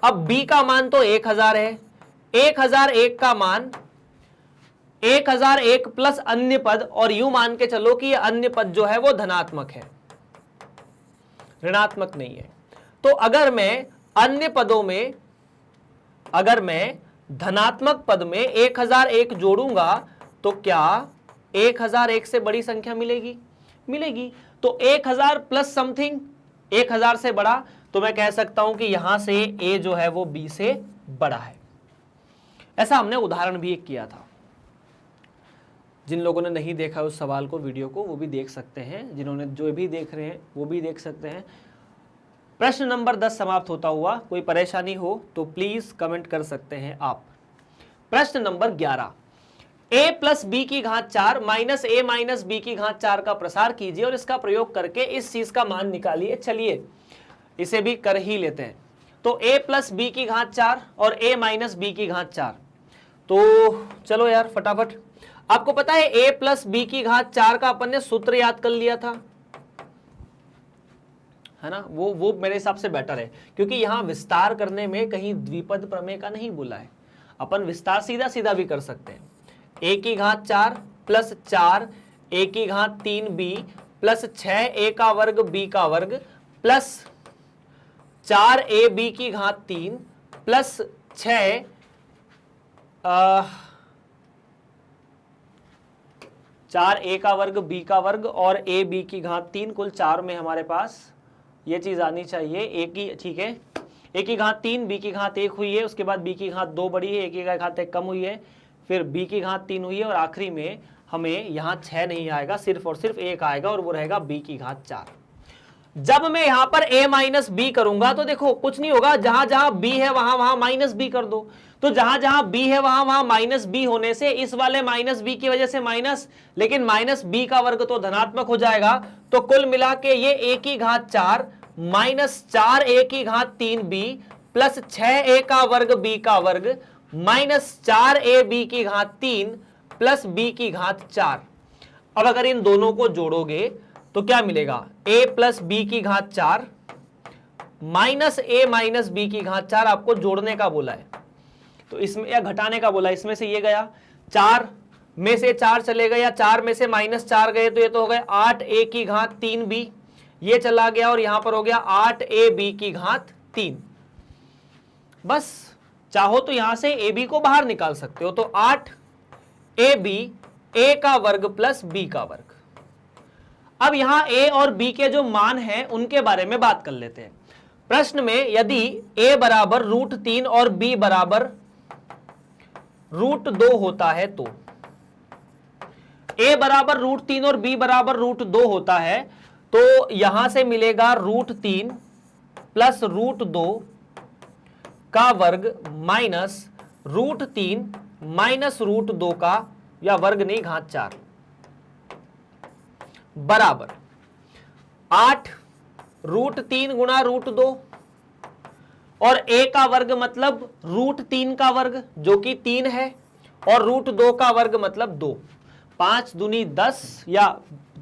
अब b का मान तो 1000 है, 1001 का मान 1001 प्लस अन्य पद, और यूं मान के चलो कि ये अन्य पद जो है वो धनात्मक है, ऋणात्मक नहीं है। तो अगर मैं अन्य पदों में, अगर मैं धनात्मक पद में 1001 जोड़ूंगा तो क्या 1001 से बड़ी संख्या मिलेगी? मिलेगी। तो 1000 प्लस समथिंग 1000 से बड़ा, तो मैं कह सकता हूं कि यहां से a जो है वो b से बड़ा है। ऐसा हमने उदाहरण भी एक किया था। जिन लोगों ने नहीं देखा उस सवाल को, वीडियो को, वो भी देख सकते हैं, जिन्होंने जो भी देख रहे हैं वो भी देख सकते हैं। प्रश्न नंबर 10 समाप्त होता हुआ। कोई परेशानी हो तो प्लीज कमेंट कर सकते हैं आप। प्रश्न नंबर 11, a + b की घात 4 माइनस a माइनस b की घात 4 का प्रसार कीजिए और इसका प्रयोग करके इस चीज का मान निकालिए। चलिए इसे भी कर ही लेते हैं। तो a + b की घात 4 और a माइनस b की घात 4, तो चलो यार फटाफट। आपको पता है a + b की घात 4 का अपन ने सूत्र याद कर लिया था, है ना। वो मेरे हिसाब से बेटर है, क्योंकि यहां विस्तार करने में कहीं द्विपद प्रमेय का नहीं बोला है। अपन विस्तार सीधा सीधा भी कर सकते हैं। a की घात 4 प्लस 4 a की घात 3b प्लस 6a का वर्ग b का वर्ग प्लस 4ab की घात 3 प्लस 6 4a का वर्ग b का वर्ग और ab की घात 3, कुल 4 में हमारे पास ये चीज आनी चाहिए। a की, ठीक है, a की घात 3, b की घात 1 हुई है, उसके बाद b की घात 2 बढ़ी है, a की घात 1 कम हुई है, फिर b की घात 3 हुई है और आखिरी में हमें यहां 6 नहीं आएगा, सिर्फ और सिर्फ 1 आएगा और वो रहेगा b की घात 4। जब मैं यहां पर a माइनस बी करूंगा तो देखो कुछ नहीं होगा, जहां जहां b है वहां वहां माइनस बी कर दो, तो जहां जहां b है वहां वहां माइनस बी होने से इस वाले माइनस बी की वजह से माइनस, लेकिन माइनस बी का वर्ग तो धनात्मक हो जाएगा, तो कुल मिला के ये a की घात 4 माइनस 4a की घात 3b प्लस 6a का वर्ग b का वर्ग माइनस 4ab की घात 3 प्लस b की घात 4। अब अगर इन दोनों को जोड़ोगे तो क्या मिलेगा, a प्लस बी की घात 4 माइनस a माइनस बी की घात 4 आपको जोड़ने का बोला है, तो इसमें या घटाने का बोला, इसमें से ये गया 4 में से 4 चले गए या 4 में से माइनस 4 गए, तो ये तो हो गए 8a की घात 3b, ये चला गया और यहां पर हो गया 8ab की घात 3। बस चाहो तो यहां से ab को बाहर निकाल सकते हो, तो 8ab a का वर्ग प्लस b का वर्ग। अब यहां a और b के जो मान हैं उनके बारे में बात कर लेते हैं। प्रश्न में यदि a बराबर √3 और b बराबर √2 होता है, तो a बराबर √3 और b बराबर √2 होता है, तो यहां से मिलेगा √3 प्लस √2 का वर्ग माइनस √3 माइनस √2 का, या वर्ग नहीं घात 4 बराबर 8 √3 गुणा √2 और a का वर्ग मतलब √3 का वर्ग जो कि 3 है और √2 का वर्ग मतलब 2। 5 दूनी 10 या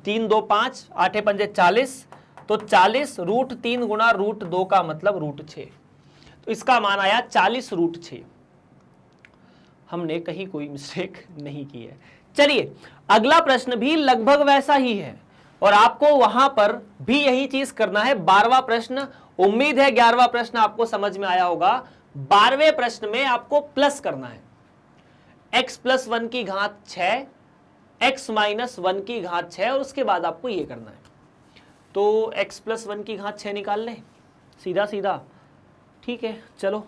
3 2 5, 8 पंजे 40, तो 40 √3 गुणा √2 का मतलब √6, तो इसका मान आया 40 √6। हमने कहीं कोई मिस्टेक नहीं की है। चलिए अगला प्रश्न भी लगभग वैसा ही है और आपको वहां पर भी यही चीज करना है। 12वां प्रश्न, उम्मीद है 11वां प्रश्न आपको समझ में आया होगा। 12वें प्रश्न में आपको प्लस करना है, x प्लस 1 की घात 6, x माइनस 1 की घात 6 और उसके बाद आपको ये करना है। तो x प्लस 1 की घात 6 निकाल लें सीधा सीधा, ठीक है। चलो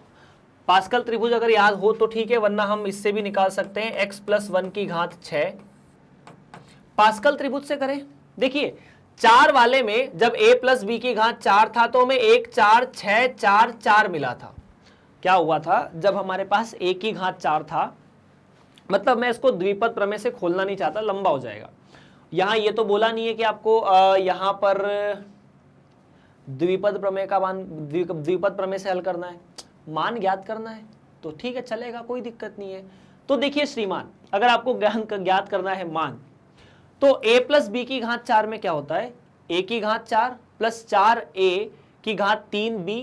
पास्कल त्रिभुज अगर याद हो तो ठीक है, वरना हम इससे भी निकाल सकते हैं। x प्लस 1 की घात 6 पास्कल त्रिभुज से करें। देखिए 4 वाले में जब a प्लस बी की घात 4 था तो हमें 1 4 6 4 4 मिला था। क्या हुआ था, जब हमारे पास a की घात 4 था, मतलब मैं इसको द्विपद प्रमेय से खोलना नहीं चाहता, लंबा हो जाएगा। यहां ये तो बोला नहीं है कि आपको यहां पर द्विपद प्रमेय का मान द्विपद प्रमेय से हल करना है, मान ज्ञात करना है, तो ठीक है चलेगा, कोई दिक्कत नहीं है। तो देखिए श्रीमान, अगर आपको ज्ञात करना है मान, तो a प्लस बी की घात 4 में क्या होता है, a की घात 4 प्लस 4a की घात 3b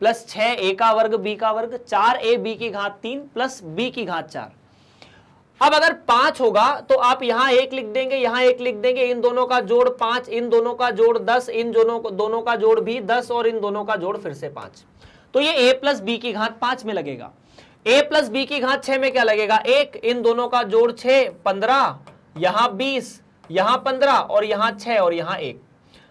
प्लस 6a का वर्ग b का वर्ग 4ab की घात 3 प्लस b की घात 4। अब अगर 5 होगा तो आप यहां 1 लिख देंगे, यहां 1 लिख देंगे, इन दोनों का जोड़ 5, इन दोनों का जोड़ 10, इन दोनों का जोड़ भी 10 और इन दोनों का जोड़ फिर से 5, तो ये a प्लस बी की घात 5 में लगेगा। a प्लस बी की घात 6 में क्या लगेगा, 1, इन दोनों का जोड़ 6 15, यहां 20, यहां 15 और यहां 6 और यहां 1।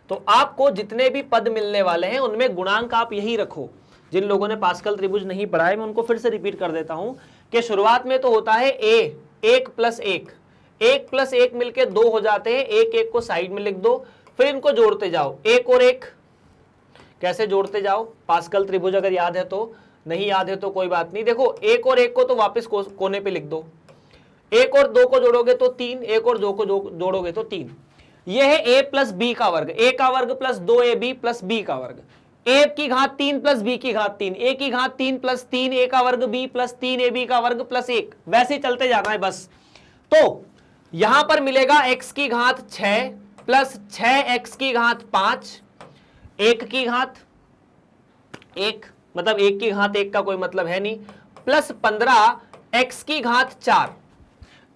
तो आपको जितने भी पद मिलने वाले हैं उनमें गुणांक आप यही रखो। जिन लोगों ने पास्कल त्रिभुज नहीं पढ़ा है मैं उनको फिर से रिपीट कर देता हूं कि शुरुआत में तो होता है a 1 प्लस 1, 1 प्लस 1 मिलके 2 हो जाते हैं, 1 1 को साइड में लिख दो, फिर इनको जोड़ते जाओ, 1 और 1 कैसे जोड़ते जाओ, पास्कल त्रिभुज अगर याद है तो, नहीं याद है तो कोई बात नहीं। देखो 1 और 1 को तो वापस कोने पे लिख दो, 1 और 2 को जोड़ोगे तो 3, 1 और 2 को जोड़ोगे तो 3। यह है a प्लस बी का वर्ग, a का वर्ग प्लस 2ab प्लस b का वर्ग, a की घात 3 प्लस b की घात 3, a की घात 3 प्लस 3, a का वर्ग b प्लस 3ab का वर्ग प्लस 1, वैसे ही चलते जाना है बस। तो यहां पर मिलेगा x की घात 6 प्लस 6x की घात 5, 1 की घात 1 मतलब 1 की घात 1 का कोई मतलब है नहीं, प्लस 15 x की घात 4,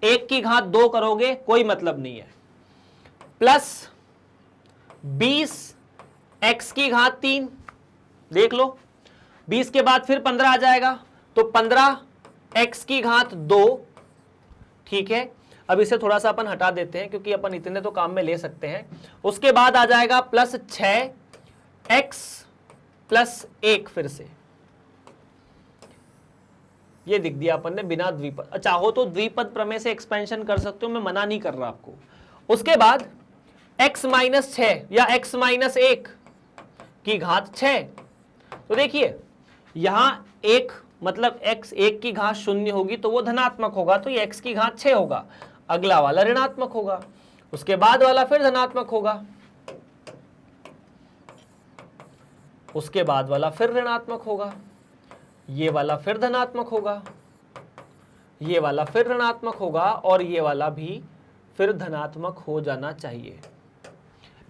1 की घात 2 करोगे कोई मतलब नहीं है, प्लस 20 x की घात 3, देख लो 20 के बाद फिर 15 आ जाएगा तो 15 x की घात 2, ठीक है। अब इसे थोड़ा सा अपन हटा देते हैं क्योंकि अपन इतने तो काम में ले सकते हैं। उसके बाद आ जाएगा प्लस 6x प्लस 1, फिर से ये लिख दिया अपन ने बिना द्विपद। चाहो तो द्विपद प्रमेय से एक्सपेंशन कर सकते हो, मैं मना नहीं कर रहा आपको। उसके बाद x माइनस 6 या x माइनस 1 की घात 6। तो देखिए यहां एक मतलब x 1 की घात 0 होगी तो वो धनात्मक होगा, तो ये x की घात 6 होगा। अगला वाला ऋणात्मक होगा, उसके बाद वाला फिर धनात्मक होगा, उसके बाद वाला फिर ऋणात्मक होगा, ये वाला फिर धनात्मक होगा, ये वाला फिर ऋणात्मक होगा और ये वाला भी फिर धनात्मक हो जाना चाहिए।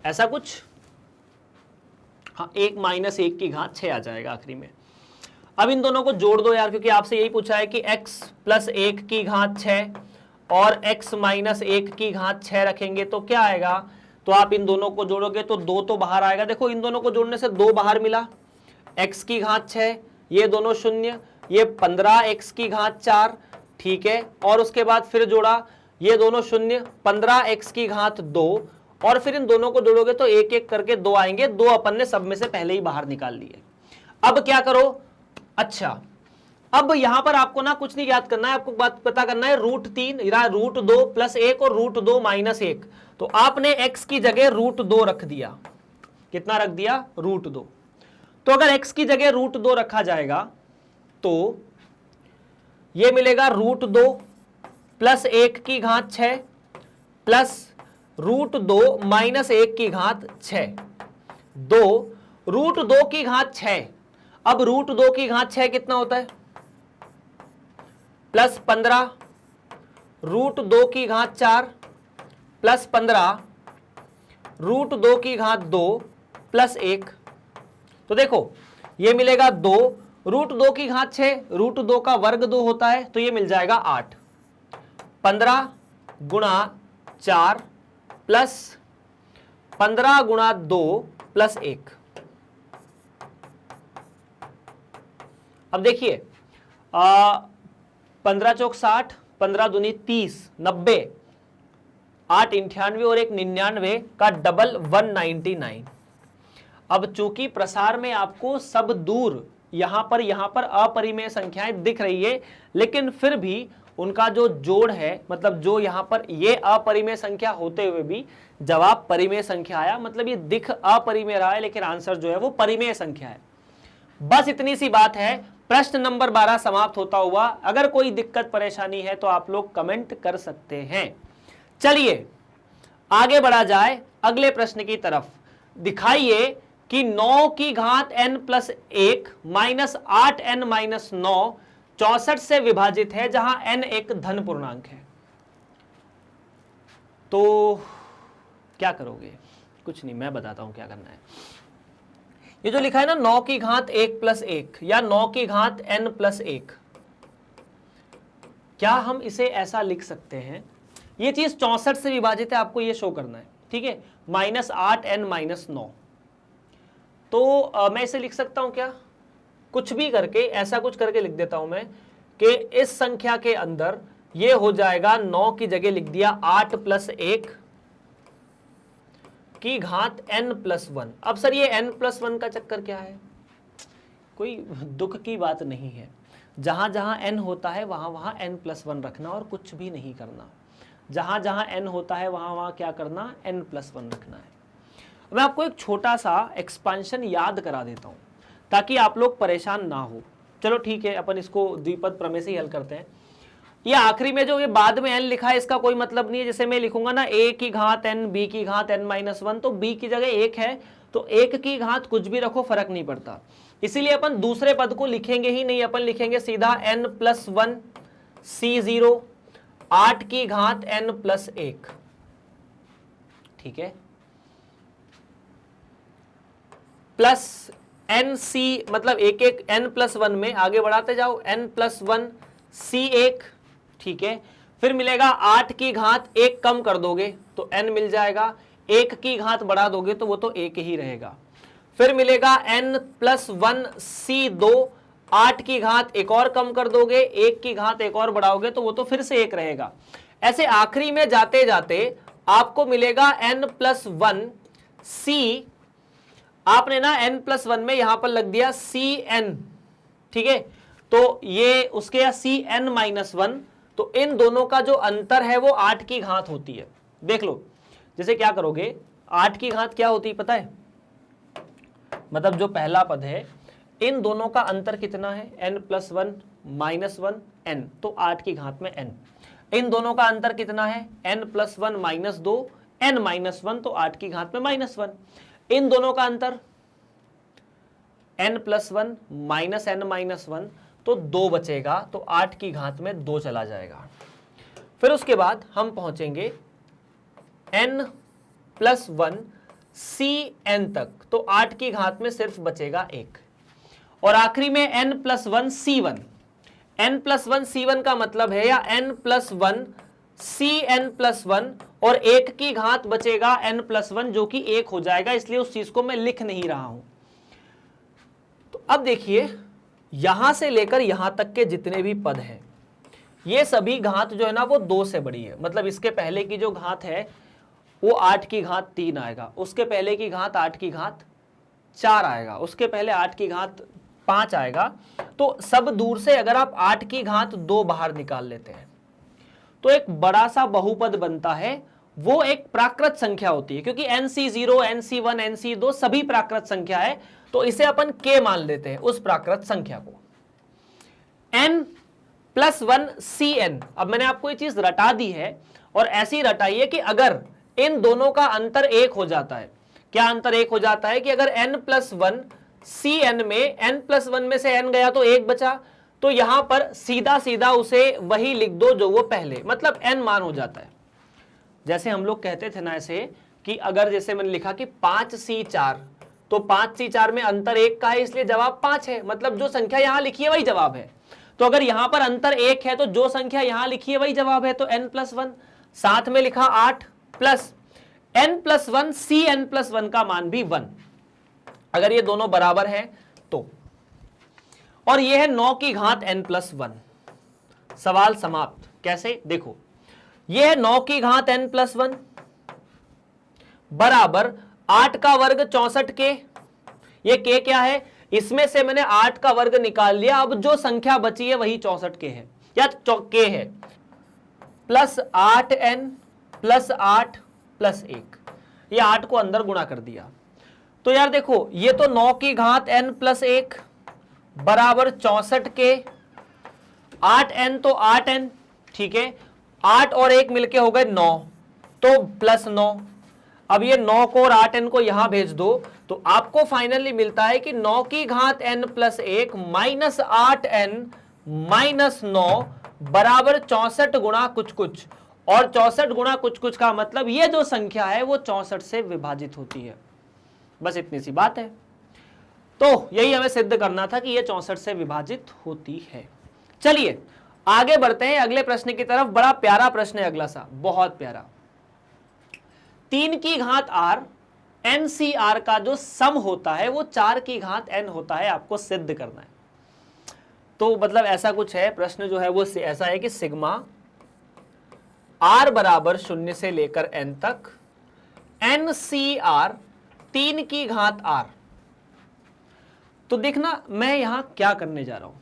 ऐसा कुछ, हाँ 1 माइनस 1 की घात 6 आ जाएगा आखिरी में। अब इन दोनों को जोड़ दो यार, क्योंकि आपसे यही पूछा है कि x प्लस 1 की घात 6 और x माइनस 1 की घात 6 रखेंगे तो क्या आएगा। तो आप इन दोनों को जोड़ोगे तो 2 तो बाहर आएगा। देखो इन दोनों को जोड़ने से 2 बाहर मिला, x की घात 6, ये दोनों 0, ये 15 x की घात 4, ठीक है। और उसके बाद फिर जोड़ा, ये दोनों 0, 15 x की घात 2, और फिर इन दोनों को जोड़ोगे तो एक एक करके 2 आएंगे। 2 अपन ने सब में से पहले ही बाहर निकाल लिए। अब क्या करो, अच्छा अब यहां पर आपको ना कुछ नहीं याद करना है, आपको बात पता करना है √3 √2 प्लस 1 और √2 माइनस 1। तो आपने x की जगह √2 रख दिया। कितना रख दिया, √2। तो अगर x की जगह √2 रखा जाएगा तो ये मिलेगा √2 प्लस 1 की घात 6 प्लस √2 माइनस 1 की घात 6, 2 √2 की घात 6। अब √2 की घात 6 कितना होता है, प्लस 15 √2 की घात 4 प्लस 15 √2 की घात 2 प्लस 1। तो देखो ये मिलेगा 2 √2 की घात 6, √2 का वर्ग 2 होता है तो ये मिल जाएगा 8। 15 गुणा 4 प्लस 15 गुणा 2 प्लस 1। अब देखिए 15 चौक 60, 15 दूनी 30, 90, 8 98 और 1 99 का डबल 199। अब चूंकि प्रसार में आपको सब दूर यहां पर अपरिमेय संख्याएं दिख रही है, लेकिन फिर भी उनका जो जोड़ है, मतलब जो यहां पर ये अपरिमेय संख्या होते हुए भी जवाब परिमेय संख्या आया, मतलब ये दिख अपरिमेय रहा है लेकिन आंसर जो है वो परिमेय संख्या है। बस इतनी सी बात है। प्रश्न नंबर 12 समाप्त होता हुआ। अगर कोई दिक्कत परेशानी है तो आप लोग कमेंट कर सकते हैं। चलिए आगे बढ़ा जाए अगले प्रश्न की तरफ। दिखाइए कि 9 की घात n plus 1 minus 8n minus 9 64 से विभाजित है, जहां n एक धन पूर्णांक है। तो क्या करोगे, कुछ नहीं, मैं बताता हूं क्या करना है। ये जो लिखा है ना 9 की घात 1 प्लस 1 या 9 की घात n प्लस 1, क्या हम इसे ऐसा लिख सकते हैं, ये चीज 64 से विभाजित है, आपको ये शो करना है, ठीक है, माइनस 8n माइनस 9। तो मैं इसे लिख सकता हूं क्या, कुछ भी करके, ऐसा कुछ करके लिख देता हूं मैं कि इस संख्या के अंदर ये हो जाएगा 9 की जगह लिख दिया 8 प्लस 1 की घात n प्लस 1। अब सर ये n प्लस 1 का चक्कर क्या है, कोई दुख की बात नहीं है। जहां जहां n होता है वहां वहां n प्लस 1 रखना और कुछ भी नहीं करना। जहां जहां n होता है वहां वहां क्या करना, n प्लस 1 रखना है। मैं आपको एक छोटा सा एक्सपांशन याद करा देता हूं ताकि आप लोग परेशान ना हो। चलो ठीक है, अपन इसको द्विपद प्रमेय से ही हल करते हैं। ये आखिरी में जो ये बाद में n लिखा है इसका कोई मतलब नहीं है। जैसे मैं लिखूंगा ना a की घात n b की घात n माइनस 1, तो b की जगह 1 है तो 1 की घात कुछ भी रखो फर्क नहीं पड़ता। इसीलिए अपन दूसरे पद को लिखेंगे ही नहीं, अपन लिखेंगे सीधा n प्लस 1 c0 8 की घात n प्लस 1, ठीक है, प्लस एन सी, मतलब एक एक n प्लस 1 में आगे बढ़ाते जाओ, n प्लस 1 c1, ठीक है। फिर मिलेगा 8 की घात 1 कम कर दोगे तो n मिल जाएगा, 1 की घात बढ़ा दोगे तो वो तो 1 ही रहेगा। फिर मिलेगा n प्लस 1 c2, 8 की घात 1 और कम कर दोगे, 1 की घात 1 और बढ़ाओगे तो वो तो फिर से 1 रहेगा। ऐसे आखिरी में जाते जाते आपको मिलेगा n प्लस 1 c, आपने ना n प्लस 1 में यहां पर लग दिया cn, ठीक है, तो ये उसके या Cn-1, तो इन दोनों का जो अंतर है वो 8 की घात होती है। देख लो, जैसे क्या करोगे, 8 की घात क्या होती है पता है, मतलब जो पहला पद है इन दोनों का अंतर कितना है, n+1 -1 n, तो 8 की घात में n। इन दोनों का अंतर कितना है, n+1 -2 n-1, तो 8 की घात में -1। इन दोनों का अंतर n+1 -n-1, तो 2 बचेगा, तो 8 की घात में 2 चला जाएगा। फिर उसके बाद हम पहुंचेंगे n+1 Cn तक, तो 8 की घात में सिर्फ बचेगा 1। और आखिरी में n+1 C1। n+1 C1 का मतलब है या n+1 Cn+1 और 1 की घात बचेगा n+1 जो कि 1 हो जाएगा, इसलिए उस चीज को मैं लिख नहीं रहा हूं। तो अब देखिए, यहां से लेकर यहां तक के जितने भी पद हैं ये सभी घात जो है ना वो 2 से बड़ी है। मतलब इसके पहले की जो घात है वो 8 की घात 3 आएगा, उसके पहले की घात 8 की घात 4 आएगा, उसके पहले 8 की घात 5 आएगा। तो सब दूर से अगर आप 8 की घात 2 बाहर निकाल लेते हैं तो एक बड़ा सा बहुपद बनता है, वो एक प्राकृत संख्या होती है, क्योंकि NC0 NC1 NC2 सभी प्राकृत संख्या है, तो इसे अपन k मान लेते हैं उस प्राकृत संख्या को। n+1 Cn, अब मैंने आपको ये चीज रटा दी है और ऐसी रटाइए कि अगर इन दोनों का अंतर 1 हो जाता है, क्या अंतर 1 हो जाता है कि अगर n+1 Cn में n+1 में से n गया तो 1 बचा, तो यहां पर सीधा सीधा उसे वही लिख दो जो वो पहले, मतलब n मान हो जाता है। जैसे हम लोग कहते थे ना ऐसे कि अगर जैसे मैंने लिखा कि 5C4, तो 5C4 में अंतर 1 का है, इसलिए जवाब 5 है, मतलब जो संख्या यहां लिखी है वही जवाब है। तो अगर यहां पर अंतर 1 है तो जो संख्या यहां लिखी है वही जवाब है, तो n+1, साथ में लिखा 8 प्लस n+1 Cn+1 का मान भी 1, अगर ये दोनों बराबर हैं तो। और ये है 9 की घात n+1। सवाल समाप्त। कैसे, देखो, ये है 9 की घात n+1 बराबर 8 का वर्ग 64 के, ये k क्या है, इसमें से मैंने 8 का वर्ग निकाल लिया, अब जो संख्या बची है वही 64 के है या k है, प्लस 8n प्लस 8 प्लस 1, ये 8 को अंदर गुणा कर दिया। तो यार देखो, ये तो 9 की घात n+1 बराबर 64 के, 8n तो 8n, ठीक है, 8 और 1 मिलके हो गए 9, तो प्लस 9। अब ये 9 को और 8n को यहां भेज दो तो आपको फाइनली मिलता है कि 9 की घात n+1 माइनस 8n माइनस 9 बराबर 64 गुणा कुछ कुछ, और 64 गुणा कुछ कुछ का मतलब ये जो संख्या है वो 64 से विभाजित होती है। बस इतनी सी बात है। तो यही हमें सिद्ध करना था कि ये 64 से विभाजित होती है। चलिए आगे बढ़ते हैं अगले प्रश्न की तरफ। बड़ा प्यारा प्रश्न है अगला सा, बहुत प्यारा। 3 की घात r NCR का जो सम होता है वो 4 की घात n होता है, आपको सिद्ध करना है। तो मतलब ऐसा कुछ है, प्रश्न जो है वो ऐसा है कि सिग्मा r बराबर 0 से लेकर n तक NCR 3 की घात r। तो देखना मैं यहां क्या करने जा रहा हूं,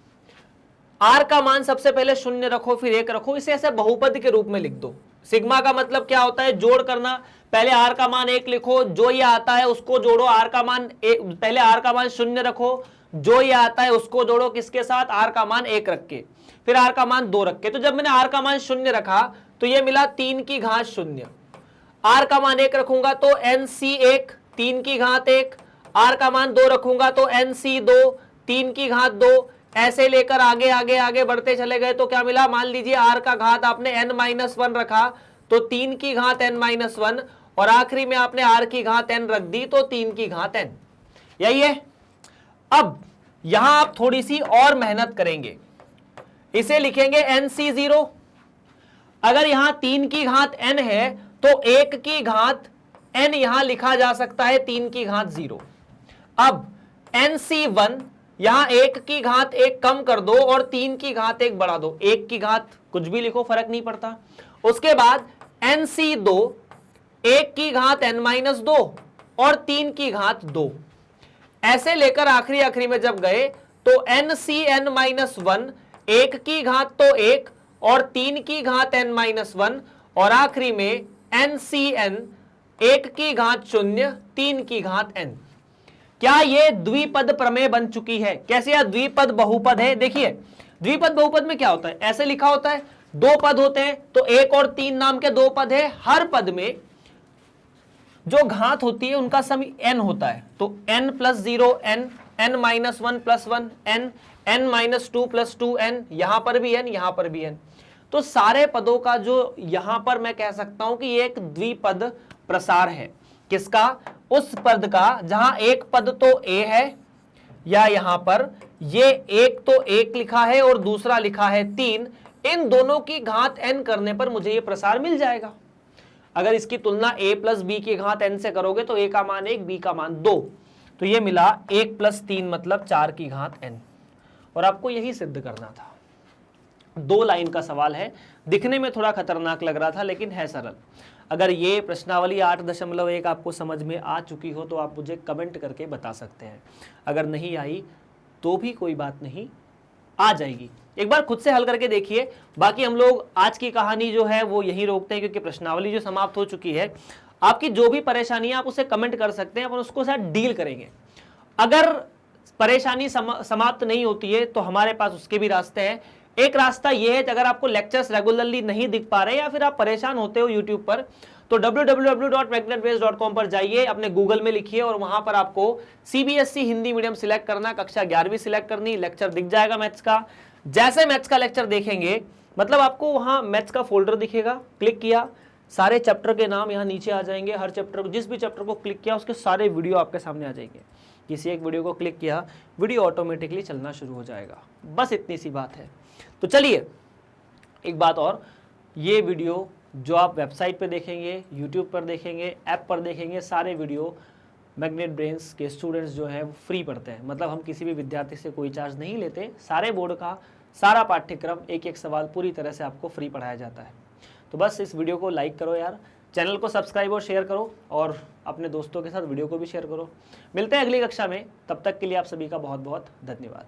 r का मान सबसे पहले 0 रखो, फिर 1 रखो, इसे ऐसे बहुपद के रूप में लिख दो। सिग्मा का मतलब क्या होता है, जोड़ करना। पहले r का मान 1 लिखो, जो ये आता है उसको जोड़ो, r का मान पहले r का मान 0 रखो, जो ये आता है उसको जोड़ो, किसके साथ, r का मान 1 रख के, फिर r का मान 2 रख के। तो जब मैंने r का मान 0 रखा तो ये मिला 3 की घात 0, r का मान 1 रखूंगा तो NC1 3 की घात 1, r का मान 2 रखूंगा तो NC2 3 की घात 2, ऐसे लेकर आगे आगे आगे बढ़ते चले गए। तो क्या मिला, मान लीजिए r का घात आपने n-1 रखा तो 3 की घात n-1, और आखिरी में आपने r की घात n रख दी तो 3 की घात n। यही है। अब यहां आप थोड़ी सी और मेहनत करेंगे, इसे लिखेंगे NC0। अगर यहां 3 की घात n है तो 1 की घात n यहां लिखा जा सकता है 3 की घात 0। अब NC1 यहां 1 की घात 1 कम कर दो और 3 की घात 1 बढ़ा दो, 1 की घात कुछ भी लिखो फर्क नहीं पड़ता। उसके बाद NC2 1 की घात n-2 और 3 की घात 2, ऐसे लेकर आखिरी में जब गए तो NCn-1, 1 की घात तो 1 और 3 की घात n-1 और आखिरी में NCn 1 की घात 0, 3 की घात n। क्या ये द्विपद प्रमेय बन चुकी है? कैसे यह द्विपद बहुपद है? देखिए द्विपद बहुपद में क्या होता है, ऐसे लिखा होता है, दो पद होते हैं तो 1 और 3 नाम के दो पद है, हर पद में जो घात होती है उनका सम n होता है, तो n + 0 n, n-1 + 1 n, n-2 + 2 n, यहां पर भी n, यहां पर भी n। तो सारे पदों का जो यहां पर मैं कह सकता हूं कि ये एक द्विपद प्रसार है। किसका? उस पद का जहां एक पद तो a है, या यहां पर ये एक तो 1 लिखा है और दूसरा लिखा है 3, इन दोनों की घात n करने पर मुझे ये प्रसार मिल जाएगा। अगर इसकी तुलना a + b की घात n से करोगे तो a का मान 1, b का मान 2, तो ये मिला 1 + 3 मतलब 4 की घात n। और आपको यही सिद्ध करना था। 2 लाइन का सवाल है, दिखने में थोड़ा खतरनाक लग रहा था लेकिन है सरल। अगर ये प्रश्नावली 8.1 आपको समझ में आ चुकी हो तो आप मुझे कमेंट करके बता सकते हैं। अगर नहीं आई तो भी कोई बात नहीं, आ जाएगी। एक बार खुद से हल करके देखिए। बाकी हम लोग आज की कहानी जो है वो यहीं रोकते हैं, क्योंकि प्रश्नावली जो समाप्त हो चुकी है। आपकी जो भी परेशानी है आप उसे कमेंट कर सकते हैं, अपन उसको साथ डील करेंगे। अगर परेशानी समाप्त नहीं होती है तो हमारे पास उसके भी रास्ते हैं। एक रास्ता यह है कि अगर आपको लेक्चर्स रेगुलरली नहीं दिख पा रहे या फिर आप परेशान होते हो यूट्यूब पर, तो www.magnetbase.com पर जाइए, अपने गूगल में लिखिए और वहां पर आपको CBSE हिंदी मीडियम सिलेक्ट करना, कक्षा 11वीं सिलेक्ट करनी, लेक्चर दिख जाएगा मैथ्स का। जैसे मैथ्स का लेक्चर देखेंगे मतलब आपको वहां मैथ्स का फोल्डर दिखेगा, क्लिक किया, सारे चैप्टर के नाम यहाँ नीचे आ जाएंगे। हर चैप्टर को, जिस भी चैप्टर को क्लिक किया उसके सारे वीडियो आपके सामने आ जाएंगे। किसी एक वीडियो को क्लिक किया, वीडियो ऑटोमेटिकली चलना शुरू हो जाएगा। बस इतनी सी बात है। तो चलिए एक बात और, ये वीडियो जो आप वेबसाइट पे देखेंगे, यूट्यूब पर देखेंगे, ऐप पर देखेंगे, सारे वीडियो मैग्नेट ब्रेन्स के स्टूडेंट्स जो है वो फ्री पढ़ते हैं। मतलब हम किसी भी विद्यार्थी से कोई चार्ज नहीं लेते। सारे बोर्ड का सारा पाठ्यक्रम, एक एक सवाल पूरी तरह से आपको फ्री पढ़ाया जाता है। तो बस इस वीडियो को लाइक करो यार, चैनल को सब्सक्राइब और शेयर करो, और अपने दोस्तों के साथ वीडियो को भी शेयर करो। मिलते हैं अगली कक्षा में, तब तक के लिए आप सभी का बहुत बहुत धन्यवाद।